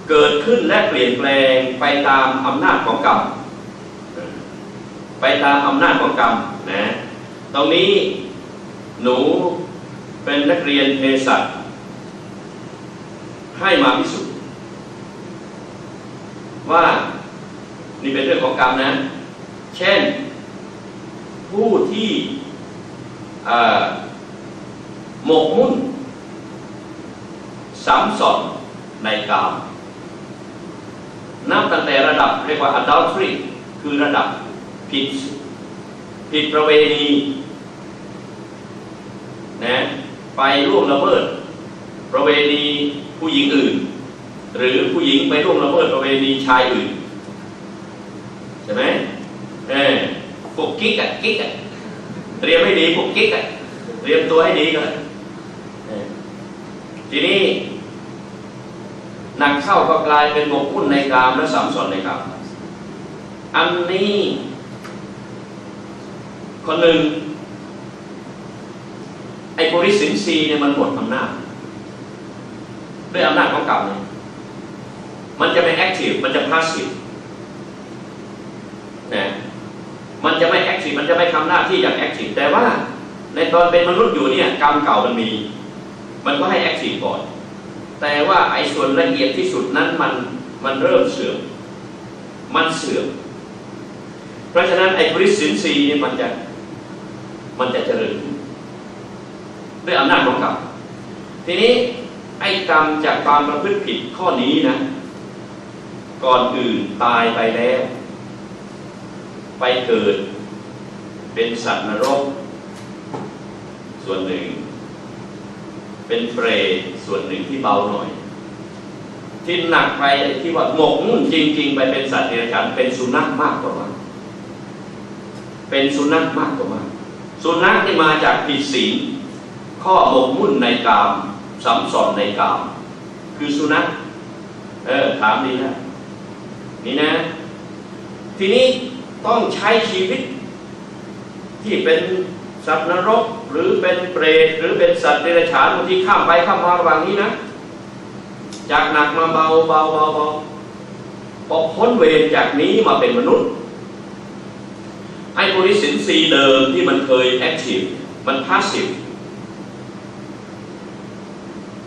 เกิดขึ้นและเปลี่ยนแปลงไปตามอำนาจของกรรมไปตามอำนาจของกรรมนะตรงนี้หนูเป็นนักเรียนเภสัชให้มาพิสูจน์ว่านี่เป็นเรื่องของกรรมนะเช่นผู้ที่หมกมุ่นสัมสอนในกามนับตั้งแต่ระดับเรียกว่า adultery คือระดับผิดประเวณีนะไปล่วงละเมิดประเวณีผู้หญิงอื่นหรือผู้หญิงไปล่วงละเมิดประเวณีชายอื่นใช่ไหมพวกกิ๊กเตรียมให้ดีพวกกิ๊กเตรียมตัวให้ดีก่อนทีนี้หนักเข้าก็กลายเป็นหมกมุ่นในกามและสัมสอนในกามอันนี้คนหนึ่งไอ้ปุริสินทรีย์เนี่ยมันหมดอำนาจด้วยอำนาจของกรรมเนี่ยมันจะไม่แอคทีฟมันจะพาสซีฟนะมันจะไม่แอคทีฟมันจะไม่ทำหน้าที่อย่างแอคทีฟแต่ว่าในตอนเป็นมนุษย์อยู่เนี่ยกรรมเก่ามันมีมันก็ให้แอคทีฟก่อนแต่ว่าไอ้ส่วนละเอียดที่สุดนั้นมันเริ่มเสื่อมเพราะฉะนั้นไอ้ปุริสินทรีย์นี่มันจะเจริญ ด้วยอำนาจของกรรมทีนี้ไอ้กรรมจากความประพฤติผิดข้อนี้นะก่อนอื่นตายไปแล้วไปเกิดเป็นสัตว์นรกส่วนหนึ่งเป็นเปรตส่วนหนึ่งที่เบาหน่อยที่หนักไปที่ว่าหมกมุ่นจริงๆไปเป็นสัตว์เดรัจฉานเป็นสุนัขมากกว่ามากเป็นสุนัขมากกว่ามากสุนัขที่มาจากผิดศีลข้อหมกมุ่นในกามสัมสอนในกามคือสุนัขถามดีนะนี่นะทีนี้ต้องใช้ชีวิตที่เป็นสัตว์นรกหรือเป็นเปรตหรือเป็นสัตว์เดรัจฉานบางทีข้ามไปข้ามมาระหว่างนี้นะจากหนักมาเบาพอพ้นเวรจากนี้มาเป็นมนุษย์ไอ้บริสินสีเดิมที่มันเคยแอคทีฟมันพาสซีฟ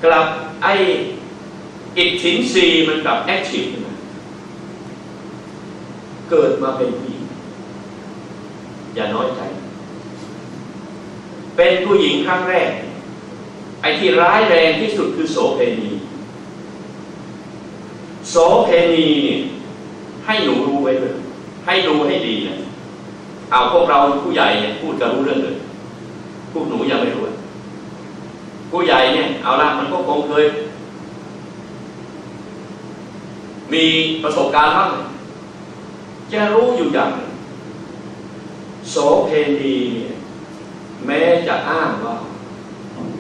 กลับไอ้อิทธินรีมันกลับแอคทีฟเกิดมาเป็นผู้หญิงอย่าน้อยใจเป็นผู้หญิงครั้งแรกไอ้ที่ร้ายแรงที่สุดคือโสเภณีโสเภณีเนี่ยให้หนูรู้ไว้เลยให้ดูให้ดีนะเอาพวกเราผู้ใหญ่เนี่ยพูดกันรู้เรื่องเลยพวกหนูยังไม่รู้ผู้ใหญ่เนี่ยเอาละมันก็คงเคยมีประสบการณ์บ้างจะรู้อยู่อย่างโสเภณีเนี่ยแม้จะอ้างว่า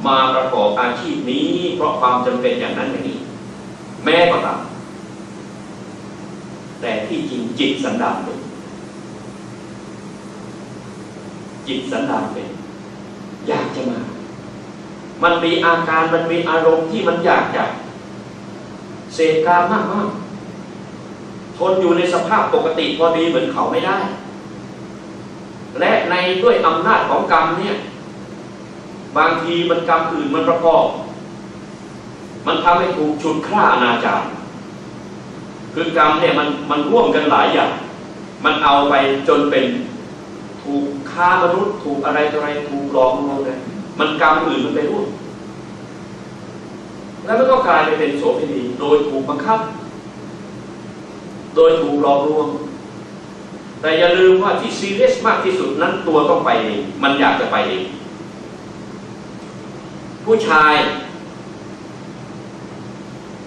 มาประกอบอาชีพนี้เพราะความจำเป็นอย่างนั้นอย่างนี้แม้ก็ตามแต่ที่จริงจิตสันดานเป็นจิตสันดานเป็นอยากจะมามันมีอาการมันมีอารมณ์ที่มันอยากจะเสพกามมากทนอยู่ในสภาพปกติพอดีเหมือนเขาไม่ได้และในด้วยอำนาจของกรรมเนี่ยบางทีมันกรรมอื่นมันประกอบมันทำให้ถูกฉุดฆ่าอนาจารคือกรรมเนี่ยมันร่วมกันหลายอย่างมันเอาไปจนเป็นถูกฆ่ามนุษย์ถูกอะไรต่ออะไรถูกหลอกลวงเลยมันกรรมอื่นมันไปร่วมแล้วมันก็กลายไปเป็นโสเภณีโดยถูกบังคับโดยถูกหลอกลวงแต่อย่าลืมว่าที่ซีเรียสมากที่สุดนั้นตัวต้องไปเองมันอยากจะไปเองผู้ชาย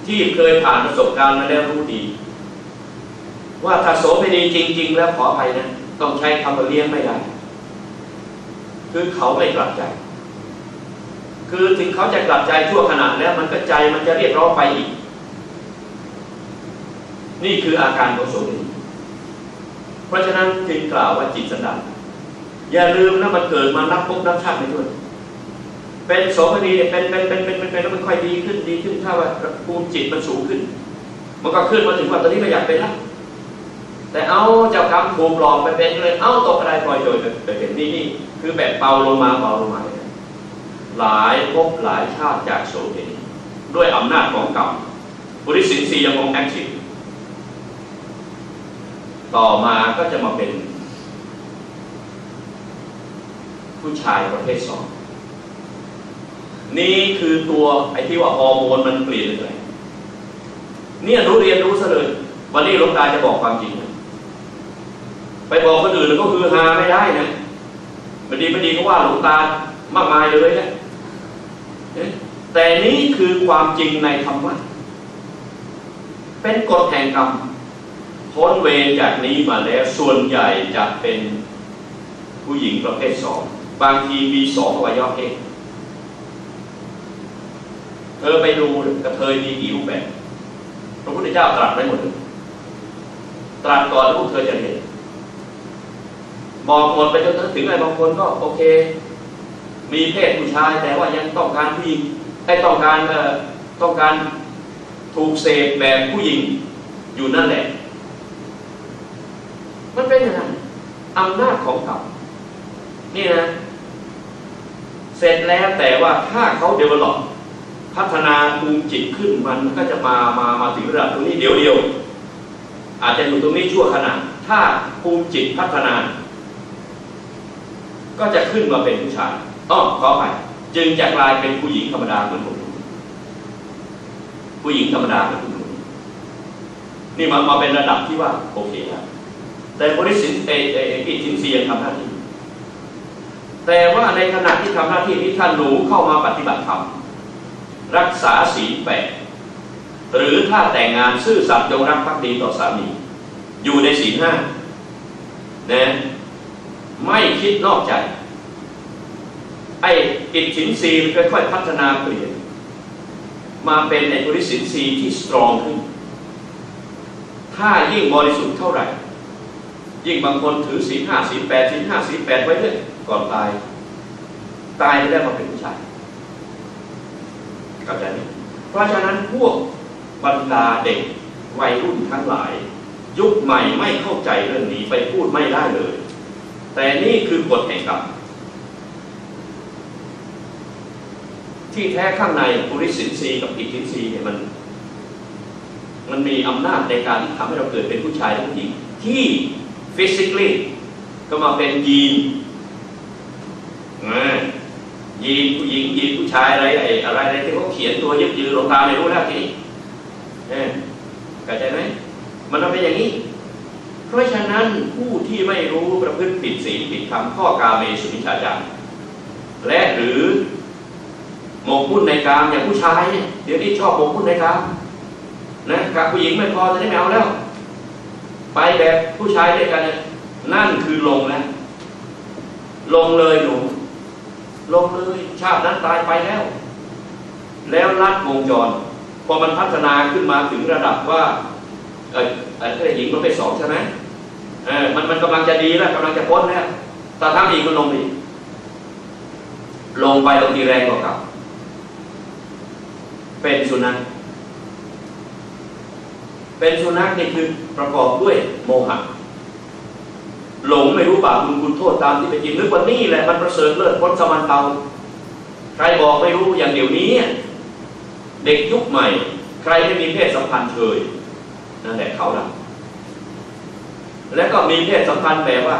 ที่เคยผ่านประสบการณ์มาแล้วรู้ดีว่าถ้าโสเภณีจริงๆแล้วขออภัยนะต้องใช้คำว่าเลี้ยงไม่ได้คือเขาไม่กลับใจคือถึงเขาจะกลับใจชั่วขณะแล้วมันก็ใจมันจะเรียกร้องไปอีกนี่คืออาการของโสเภณีเพราะฉะนั้นจึงกล่าวว่าจิตสันดานอย่าลืมนะมันเกิดมานับพบนับชาติไม่ถ้วนเป็นโสเภณีเนี่ยเป็นแล้วมันค่อยดีขึ้นถ้าว่าภูมิจิตมันสูงขึ้นมันก็ขึ้นมาถึงว่าตอนนี้ไม่อยากเป็นละแต่เอาเจ้ากรรมถูกหลอกไปเป็นเลยเอาตกอะไรปล่อยโดยไปเป็นนี่คือแบบเบาลงมาหลายภพหลายชาติจากโสเภณีด้วยอำนาจของกรรมบริสินสียังคงแอคทีฟต่อมาก็จะมาเป็นผู้ชายประเภทสองนี่คือตัวไอ้ที่ว่าฮอร์โมนมันเปลี่ยนเลยเนี่ยรู้เรียนรู้ซะเลยวันนี้หลวงตาจะบอกความจริงไปบอกคนอื่นแล้วก็คือฮาไม่ได้นะไม่ดีก็ว่าหลวงตามากมายเลยนะแต่นี้คือความจริงในธรรมะเป็นกฎแห่งกรรมพ้นเวรจากนี้มาแล้วส่วนใหญ่จะเป็นผู้หญิงประเภทสองบางทีมี2 อวัยวะเพศเธอไปดูกระเทยมีกี่รูปแบบพระพุทธเจ้าตรัสไว้หมดเลยตรัสก่อนแล้วพวกเธอจะเห็นบอกหมดไปจนถึงไอ้บางคนก็โอเคมีเพศผู้ชายแต่ว่ายังต้องการผู้หญิงต้องการถูกเสพแบบผู้หญิงอยู่นั่นแหละมันเป็นอย่างนั้นอำนาจของกรรมนี่นะเสร็จแล้วแต่ว่าถ้าเขาเดเวลลอปพัฒนาภูมิจิตขึ้นมันก็จะมาถึงระดับตรงนี้เดียวอาจจะอยู่ตรงนี้ชั่วขณะถ้าภูมิจิตพัฒนาก็จะขึ้นมาเป็นผู้ชายขอไป จึงจะกลายเป็นผู้หญิงธรรมดาเหมือนผมผู้หญิงธรรมดาเหมือนผมนี่มาเป็นระดับที่ว่าโอเคแล้วแต่บริสิทธิ์อิทธินทรีย์ยังทำหน้าที่แต่ว่าในขณะที่ทำหน้าที่นี้ท่านหนูเข้ามาปฏิบัติธรรมรักษาศีล8หรือถ้าแต่งงานซื่อสัตย์จงรักภักดีต่อสามีอยู่ในศีล5นะไม่คิดนอกใจไอ้อิทธินทรีย์ค่อยๆพัฒนาเปลี่ยนมาเป็นไอ้บริสิทธิ์ศีลที่สตรองขึ้นถ้ายิ่งบริสุทธิ์เท่าไหร่ยิ่งบางคนถือศีล5ศีล8ศีล5ศีล8ไว้เรื่อยก่อนตายไปแล้วมาเป็นผู้ชายเข้าใจไหมเพราะฉะนั้นพวกบรรดาเด็กวัยรุ่นทั้งหลายยุคใหม่ไม่เข้าใจเรื่องนี้ไปพูดไม่ได้เลยแต่นี่คือกฎแห่งกรรมที่แท้ข้างในปุริสินทรีย์กับอิทธินทรีย์เนี่ยมันมีอำนาจในการที่ทำให้เราเกิดเป็นผู้ชายหรือผู้หญิงที่ physically ก็มาเป็นยีนยีนผู้หญิงยีนผู้ชายอะไรที่เขาเขียนตัวยึดยืนลงตาไม่รู้แล้วทีเข้าใจไหมมันเป็นอย่างนี้เพราะฉะนั้นผู้ที่ไม่รู้ประพฤติผิดศีลผิดธรรมข้อกาเมสุมิจฉาจารและหรือหมกมุ่นในกามอย่างผู้ชายเนี่ยเดี๋ยวนี้ชอบหมกมุ่นในกามนะกับผู้หญิงไม่พอจะได้ไม่เอาแล้วไปแบบผู้ชายด้วยกันนั่นคือลงแล้วลงเลยหนูลงเลยชาตินั้นตายไปแล้วลัดวงจรพอมันพัฒนาขึ้นมาถึงระดับว่าหญิงมันไป2ใช่ไหมมันกำลังจะดีแล้วกำลังจะพ้นแล้วแต่ถ้าอีกมันลงอีกลงไปลงทีแรงกว่าเก่าเป็นสุนัขนี่คือประกอบด้วยโมหะหลงไม่รู้บาปคุณโทษตามที่เป็นจริงนึกว่านี่แหละมันประเสริฐเลิศพ้นสมันเตาใครบอกไม่รู้อย่างเดี๋ยวนี้เด็กยุคใหม่ใครไม่มีเพศสัมพันธ์เลยนั่นแหละเขาละและก็มีเพศสัมพันธ์แบบว่า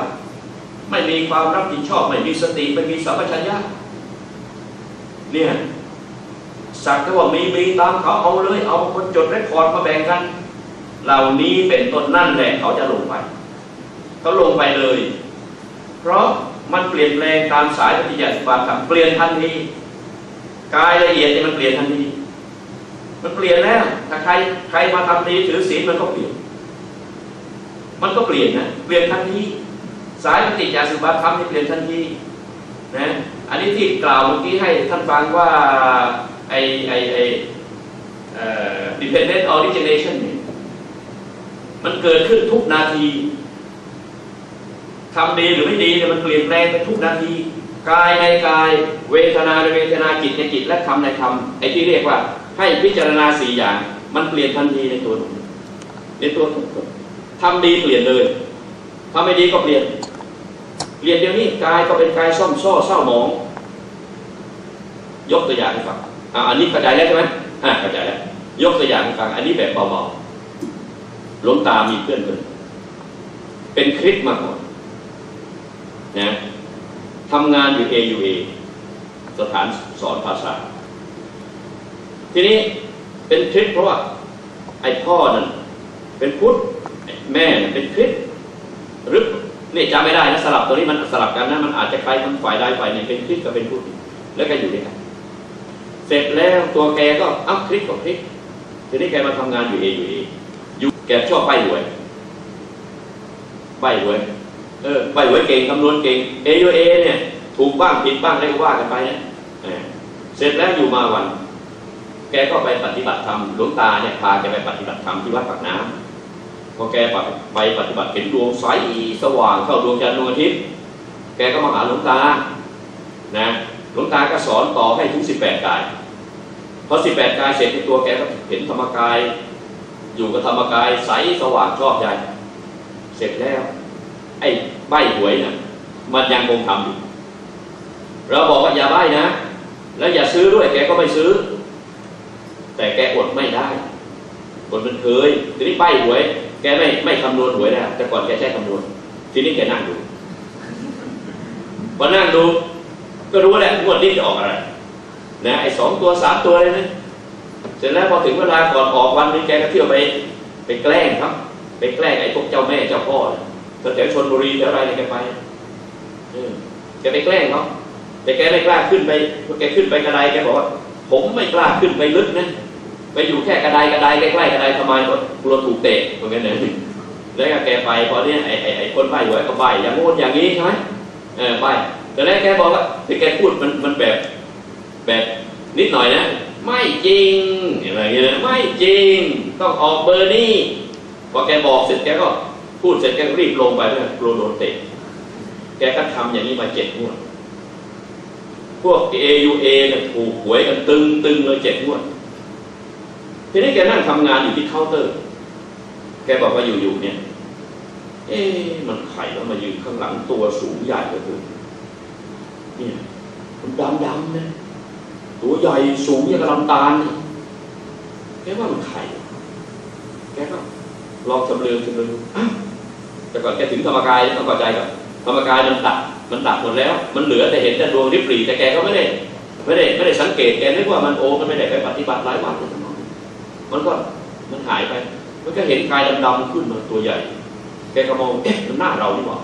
ไม่มีความรับผิดชอบไม่มีสติไม่มีสัมปชัญญะเนี่ยสักแต่ว่ามีตามเขาเอาเลยเอาคนจดเรคคอร์ดมาแบ่งกันเหล่านี้เป็นต้นนั่นแหละเขาจะลงไปเขาลงไปเลยเพราะมันเปลี่ยนแปลงตามสายปฏิจจสมุปบาทเปลี่ยนทันทีกายละเอียดเนี่ยมันเปลี่ยนทันทีมันเปลี่ยนแล้วถ้าใครมาทำดีถือศีลมันก็เปลี่ยนนะเปลี่ยนทันทีสายปฏิจจสมุปบาทนี่เปลี่ยนทันทีนะอันนี้ที่กล่าวเมื่อกี้ให้ท่านฟังว่าdependent origination เนี่ยมันเกิดขึ้นทุกนาทีทำดีหรือไม่ดีเนี่ยมันเปลี่ยนแปลงไปทุกนาทีกายในกายเวทนาในเวทนาจิตในจิตและธรรมในธรรมไอ้ที่เรียกว่าให้พิจารณา4อย่างมันเปลี่ยนทันทีในตัวทุกคนทำดีเปลี่ยนเลยทำไม่ดีก็เปลี่ยนเดี๋ยวนี้กายก็เป็นกายซ่อมโซ่เศร้าหมองยกตัวอย่างให้ฟังอันนี้เข้าใจแล้วใช่ไหมเข้าใจแล้วยกตัวอย่างให้ฟังอันนี้แบบเบาๆหลวงตามีเพื่อนเป็นคริสต์มาก่อนนะทำงานอยู่ AUA สถานสอนภาษาทีนี้เป็นคริสต์เพราะว่าไอ้พ่อนั่นเป็นพุทธแม่เป็นคริสต์หรือนี่จำไม่ได้นะสลับตัวนี้มันสลับกันนะมันอาจจะใครมันฝ่ายใดฝ่ายหนึ่งเป็นคริสต์กับเป็นพุทธแล้วก็อยู่ด้วยกันเสร็จแล้วตัวแกก็คริสต์กับคริสต์ทีนี้แกมาทำงานอยู่ AUA อยู่แกชอบใบ้หวยใบ้หวยเก่งคำนวณเก่ง AUA เนี่ยถูกบ้างผิดบ้างได้ก็ว่ากันไปนะเสร็จแล้วอยู่มาวันแกก็ไปปฏิบัติธรรมหลวงตาเนี่ยพาแกไปปฏิบัติธรรมที่วัดปากน้ำพอแกไปปฏิบัติเห็นดวงใสสว่างเข้าดวงจันทร์ดวงอาทิตย์แกก็มาหาหลวงตานะหลวงตาก็สอนต่อให้ถึง18 กายพอ18 กายเสร็จในตัวแกก็เห็นธรรมกายอยู่กับธรรมกายใสสว่างชอบใจเสร็จแล้วไอ้ใบ้หวยน่ะมันยังคงทำอยู่เราบอกว่าอย่าใบ้นะแล้วอย่าซื้อด้วยแกก็ไม่ซื้อแต่แกอดไม่ได้คนมันเคยทีนี้ใบ้หวยแกไม่คำนวณหวยแล้วแต่ก่อนแกใช้คำนวณทีนี้แกนั่งดูพอนั่งดูก็รู้แหละงวดนี้จะออกอะไร นะไอ้2 ตัว 3 ตัวเลยนะเสร็จแล้วพอถึงเวลาก่อนออกวันนี้แกก็เที่ยวไปแกล้งครับไปแกล้งไอ้พวกเจ้าแม่เจ้าพ่อแถวชลบุรีแถวอะไรเนี่ยแกไปแกไปแกล้งเขาแต่แกไม่กล้าขึ้นไปแกขึ้นไปกระไดแกบอกว่าผมไม่กล้าขึ้นไปลึกนะไปอยู่แค่กระไดใกล้ๆกระไดทำไมก็กลัวถูกเตะตรงนั้นเลยแล้วแกไปพอเนี่ยไอ้คนใบ้หวยก็ใบ้อย่างโน้นอย่างนี้ใช่ไหมใบ้แต่แล้วแกบอกว่าที่แกพูดมันแบบนิดหน่อยนะไม่จริงอะไรเงี้ยไม่จริงต้องออกเบอร์นี้พอแกบอกเสร็จแกก็พูดเสร็จแกรีบลงไปด้วยกลัวโดนเตะแกก็ทำอย่างนี้มา7 งวดพวก AUA เนี่ยถูกหวยกันตึงเลย7 งวดทีนี้แกนั่งทำงานอยู่ที่เคาน์เตอร์แกบอกว่าอยู่เนี่ยมันไข่แล้วมายืนข้างหลังตัวสูงใหญ่ก็คือเนี่ยมันดำๆนะตัวใหญ่สูงอย่างกระลำตาลแกว่ามันไข่แกก็ลองชำเลืองแต่ก่อนแกถึงธรรมกายต้องเข้าใจก่อนธรรมกายมันดับหมดแล้วมันเหลือแต่เห็นแต่ดวงริบหรี่แต่แกก็ไม่ได้สังเกตแกนึกว่ามันมันไม่ได้ไปปฏิบัติหลายวันมันหายไปมันก็เห็นกายดำๆขึ้นมาตัวใหญ่แกก็มองมันหน้าเราหรือเปล่า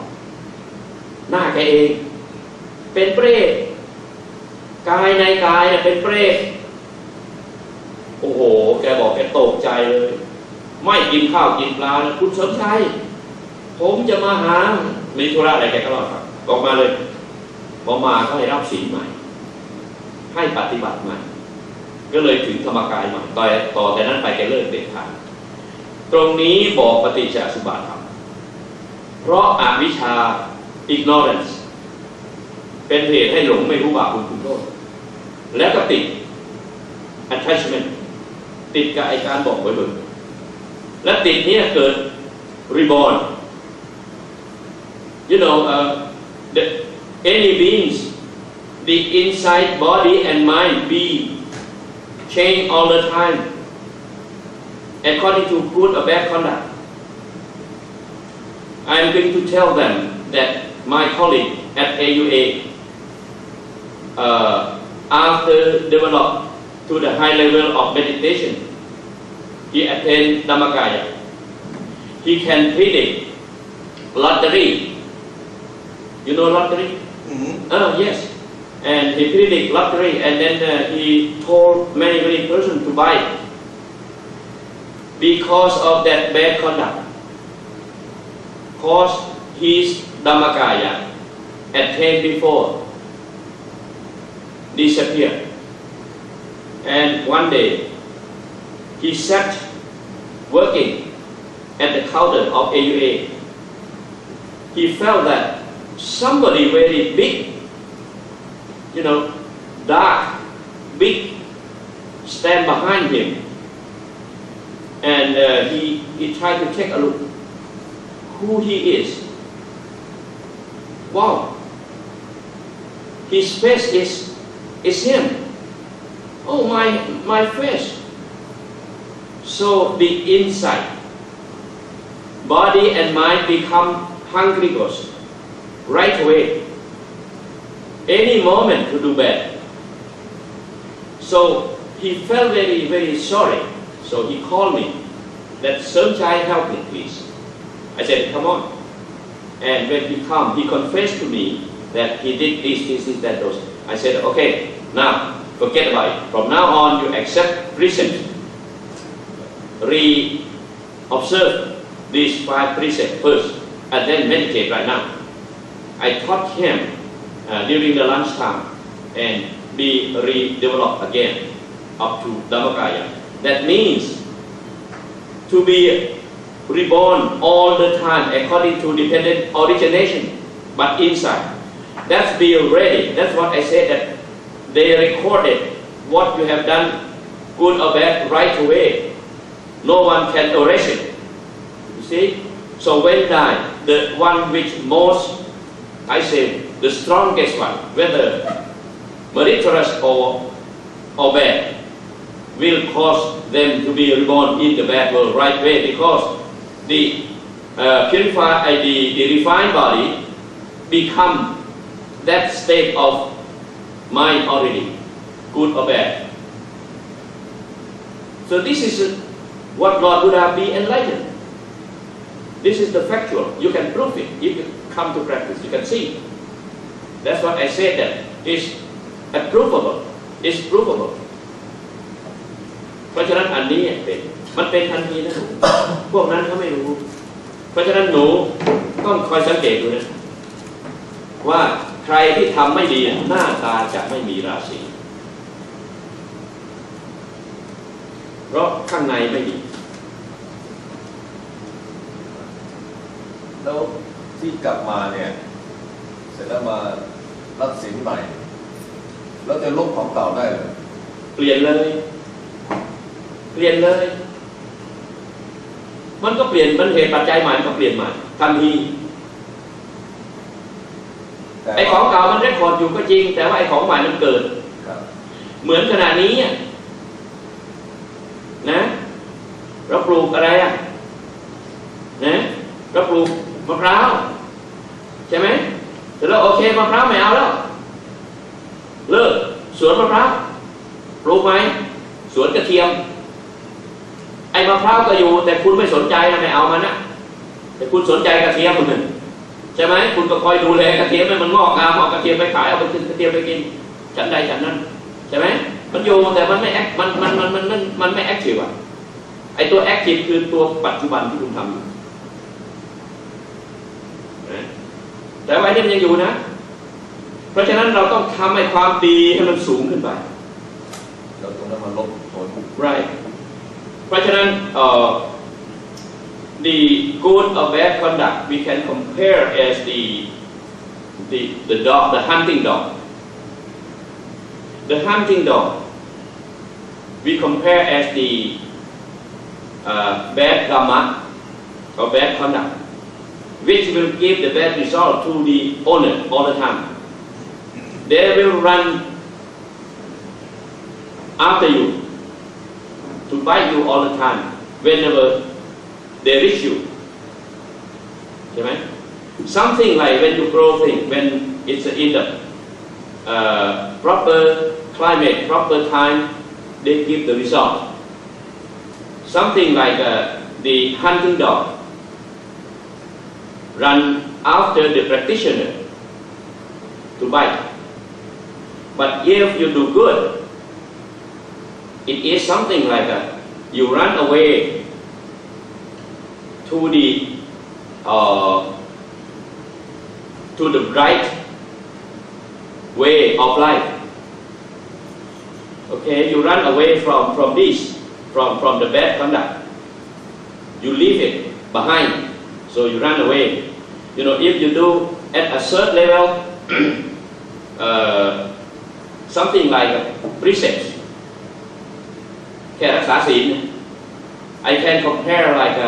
หน้าแกเองเป็นเปรตกายในกายเนี่ยเป็นเปรตโอ้โหแกบอกแกตกใจเลยไม่กินข้าวกินปลานะคุณสมชัยผมจะมาหามีธุระอะไรแกก็เล่าครับออกมาเลยพอมาก็ให้รับศีลใหม่ให้ปฏิบัติใหม่ก็เลยถึงธรรมกายใหม่ต่อแต่นั้นไปแกเลิกเด็ดขาดตรงนี้บอกปฏิจจสมุปบาทธรรมเพราะอวิชชา ignorance เป็นเหตุให้หลงไม่รู้บาปบุญคุณโทษแล้วก็ติด attachment ติดกับไอการบอกไว้เบิกและติดนี้เกิด reborn you know any beings the inside body and mind be change all the time according to good or bad conduct I am going to tell them that my colleague at AUA after develop to the high level of meditation he attained Dhammakaya he can predict lottery you know lottery yes and he predict lottery and then he told many persons to buy it because of that bad conduct cause his Dhammakaya attained before disappeared and one day he sat working at the counter of AUA he felt that somebody very big you know dark big stand behind him and he tried to take a look who he is wow his face is him oh my face so the inside body and mind become hungry ghost right away any moment to do bad so he felt very sorry so he called me that Somchai help me please I said come on and when he come he confessed to me that he did this that those I said okay now forget about it from now on you accept precept re-observe these 5 precepts first and then meditate right now I taught him during the lunchtime and be redeveloped again up to Dhammakaya that means to be reborn all the time according to dependent origination but inside that's be ready that's what I said that they recorded what you have done good or bad right away no one can erase it you see so when die the one which most I say the strongest one whether meritorious or bad will cause them to be reborn in the bad world right way because the purified the refined body become that state of mind already good or bad. So this is what Lord Buddha be enlightened. This is the factual. You can prove it. If you come to practice, you can see. That's what I said that it's provable. It's provable. เพราะฉะนั้นอันนี้มันเป็นทันทีนะหนู พวกนั้นเขาไม่รู้ เพราะฉะนั้นหนูต้องคอยสังเกตดูนะว่าใครที่ทำไม่ดีหน้าตาจะไม่มีราศีเพราะข้างในไม่ดีแล้วที่กลับมาเนี่ยเสร็จแล้วมารับศีลใหม่แล้วจะลบของเก่าได้หรือเปลี่ยนเลยมันก็เปลี่ยนมันเหตุปัจจัยใหม่มันก็เปลี่ยนใหม่ทันทีไอ้ของเก่ามันเรคคอร์ดอยู่ก็จริงแต่ว่าไอ้ของใหม่มันเกิดเหมือนขณะนี้นะเราปลูกอะไรนะเราปลูกมะพร้าวใช่ไหมแต่เราโอเคมะพร้าวไม่เอาแล้วเลิกสวนมะพร้าวปลูกไหมสวนกระเทียมไอ้มะพร้าวก็อยู่แต่คุณไม่สนใจนะไม่เอามันนะแต่คุณสนใจกระเทียมมันใช่ไหมคุณก็คอยดูแลกระเทียมให้มันงอกงามเอากระเทียมไปขายเอาไปกินกระเทียมไปกินฉันใดฉันนั้นใช่ไหมมันอยู่แต่มันไม่แอคมันไม่แอคทีฟอ่ะไอ้ตัวแอคทีฟคือตัวปัจจุบันที่คุณทำอยู่แต่ว่านี่มันยังอยู่นะเพราะฉะนั้นเราต้องทำให้ความดีให้มันสูงขึ้นไปเราต้องนำมาลบผล right เพราะฉะนั้นthe good or bad conduct we can compare as the dog, the hunting dog. The hunting dog we compare as the bad dhamma or bad conduct, which will give the bad result to the owner all the time. They will run after you to bite you all the time whenever they reach you. Okay? Something like when you grow things, when it's in the proper climate, proper time, they give the result. Something like the hunting dog run after the practitioner to bite. But if you do good, it is something like you run away to the right way of life. Okay, you run away from this, from the bad conduct. You leave it behind, so you run away. You know, if you do at a certain level, something like precepts, แค่รักษาศีล I can compare like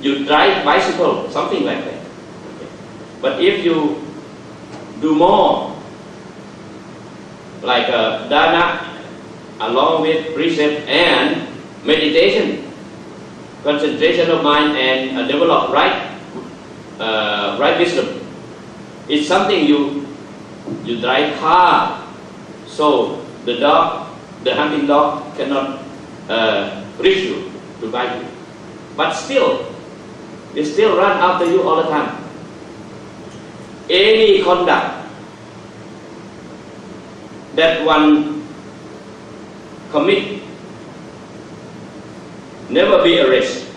you drive bicycle, something like that. Okay. But if you do more, like dana, along with precept and meditation, concentration of mind and develop right wisdom, it's something you drive car, so the hunting dog cannot reach you to bite you. But still, they still run after you all the time. Any conduct that one commit, never be arrested.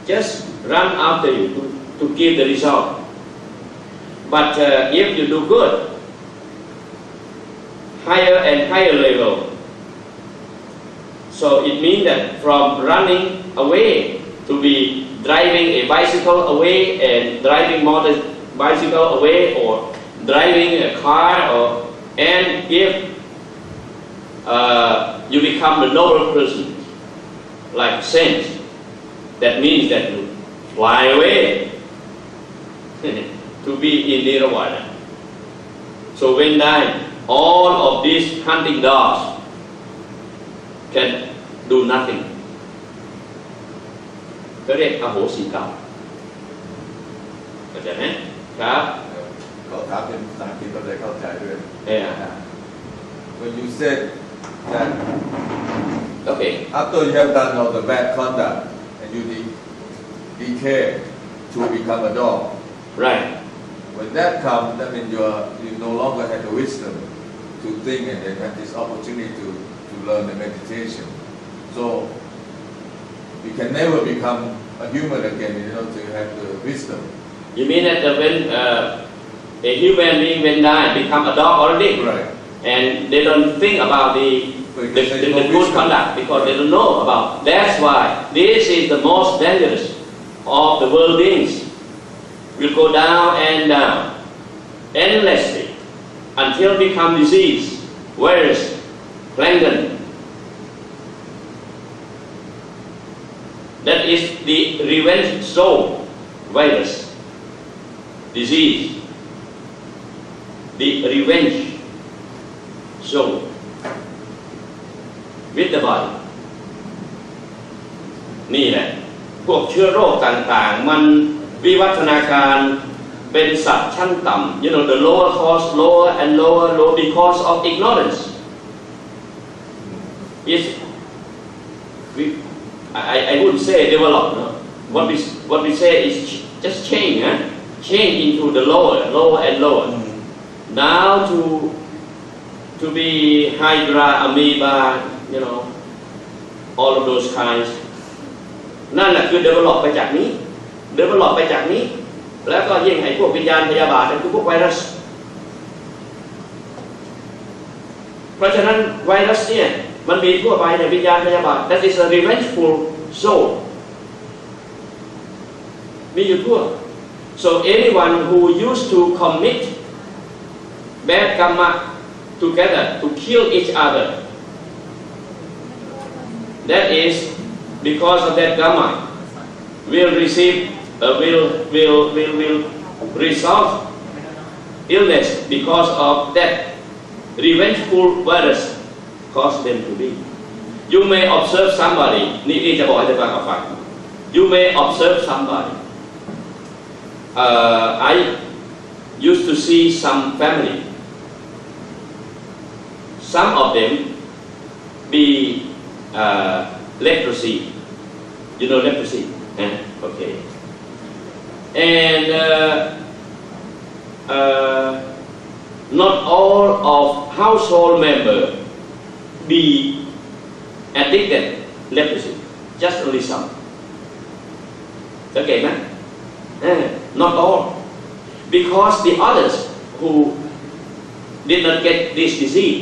Just run after you to give the result. But if you do good, higher and higher level. So it means that from running away to be driving a bicycle away and driving bicycle away or driving a car and if you become a noble person like saints, that means that you fly away to be in Nirvana. So when dying, all of these hunting dogs can do nothing. ก็เรียกอโหสิกรรมเข้าใจไหมครับเขาถามเป็นภาษาอังกฤษก็เลยเข้าใจด้วย when you said that Okay. after you have done all the bad conduct and you decay to become a dog, Right. when that comes, that means you no longer have the wisdom to think and then have this opportunity to learn the meditation. So you can never become a human again, to have the wisdom. You mean that when a human being when die become a dog already, Right. and they don't think about the good conduct because they don't know about. That's why this is the most dangerous of the world beings. Will go down and down endlessly until become disease, virus, plankton. That is the revenge soul virus disease. The revenge soul with the body. นี่แหละพวกเชื้อโรคต่างๆมันวิวัฒนาการเป็นสัตว์ชั้นต่ำ the lower cost lower and lower because of ignorance. I wouldn't say develop. No? What we say is just change, change into the lower and lower. Now to be Hydra, amoeba, all of those kinds. นั่นแหละคือ develop ไปจากนี้ develop ไปจากนี้แล้วก็ยิ่งไอ้พวกวิญญาณพยาบาทนั่นคือพวกไวรัสเพราะฉะนั้นไวรัสเนี่ยมันมีทั่วไปในวิญญาณพยาบาท that is a revengeful soul มีอยู่ทั่ว so anyone who used to commit bad karma together to kill each other that is because of that karma will receive will result illness because of that revengeful virus cause them to be. You may observe somebody นี่จะบอกให้ฟังเอาฟัง You may observe somebody. I used to see some family. Some of them be leprosy. You know leprosy? Okay. And not all of household member be addicted leprosy. Just only some. Okay, man? Not all. Because the others who did not get this disease,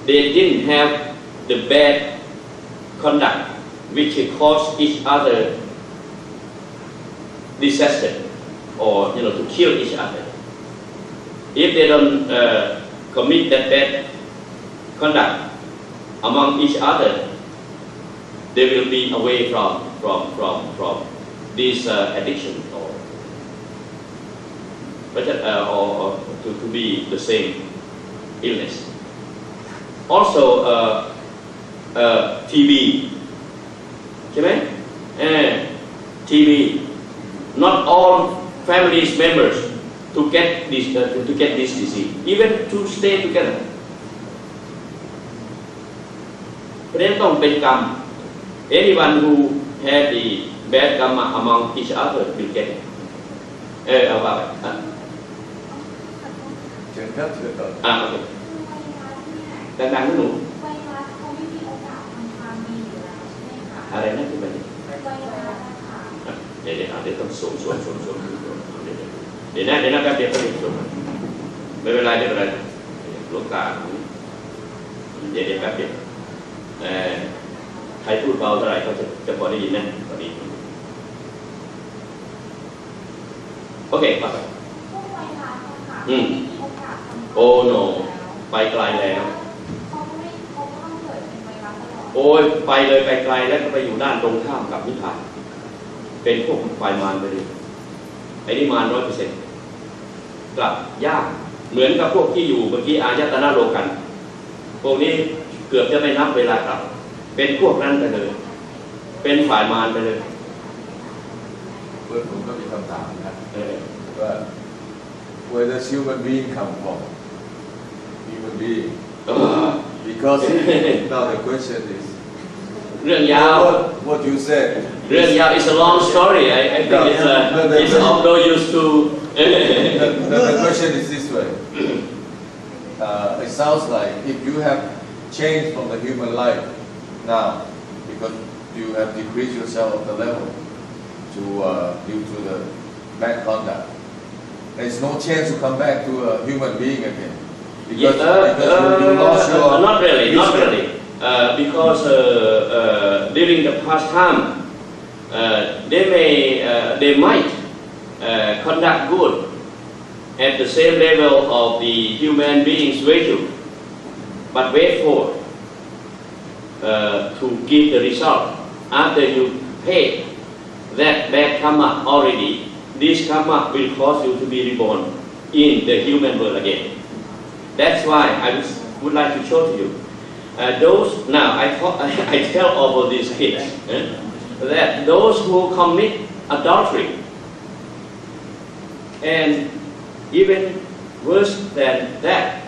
they didn't have the bad conduct which cause each other disaster or to kill each other. If they don't commit that bad conduct among each other, they will be away from this addiction or to be the same illness. Also, TB. ใช่ไหมTB. Not all families members to get this disease, even to stay together. เพราะฉะนั้นต้องเป็นกรรม Anyone who had the bad karma among each other will get it. เอาว่าไปเชิญครับเชิญต่อโอเคดังๆนะหนูอะไรนะที่มันเดี๋ยวต้องส่งเดี๋ยวนะแป๊บเดียวก็เดี๋ยวส่งไม่เป็นไรหลวงตาเดี๋ยวแป๊บเดียวใครพูดเบาเท่าไหร่เขาจะพอได้ยินนะตอนนี้โอเคไปโอ้โนไปไกลแล้วโอ้ยไปเลยไปไกลแล้วก็ไปอยู่ด้านตรงข้ามกับนิพพานเป็นพวกฝ่ายมารไปเลยไอ้นี่มาร 100% กลับยากเหมือนกับพวกที่อยู่เมื่อกี้อายตนะโลกันพวกนี้เกือบจะไม่นับเวลากลับเป็นพวกนั้นไปเลยเป็นฝ่ายมารไปเลยเพื่อนผมก็มีคำถามนะว่า where does human being come from human being. Because now the question is, เรื่องยาว what you said. เรื่องยาว is a long story. I think it's of no use to. The question is this way. It sounds like if you have changed from the human life now, because you have decreased yourself of the level due to the bad conduct, there's no chance to come back to a human being again. Because you lost your not really. Because during the past time, they might conduct good at the same level of the human being's virtue, but wait for to give the result after you pay that bad karma already. This karma will cause you to be reborn in the human world again. That's why I would like to show to you. I tell all of these kids that those who commit adultery and even worse than that,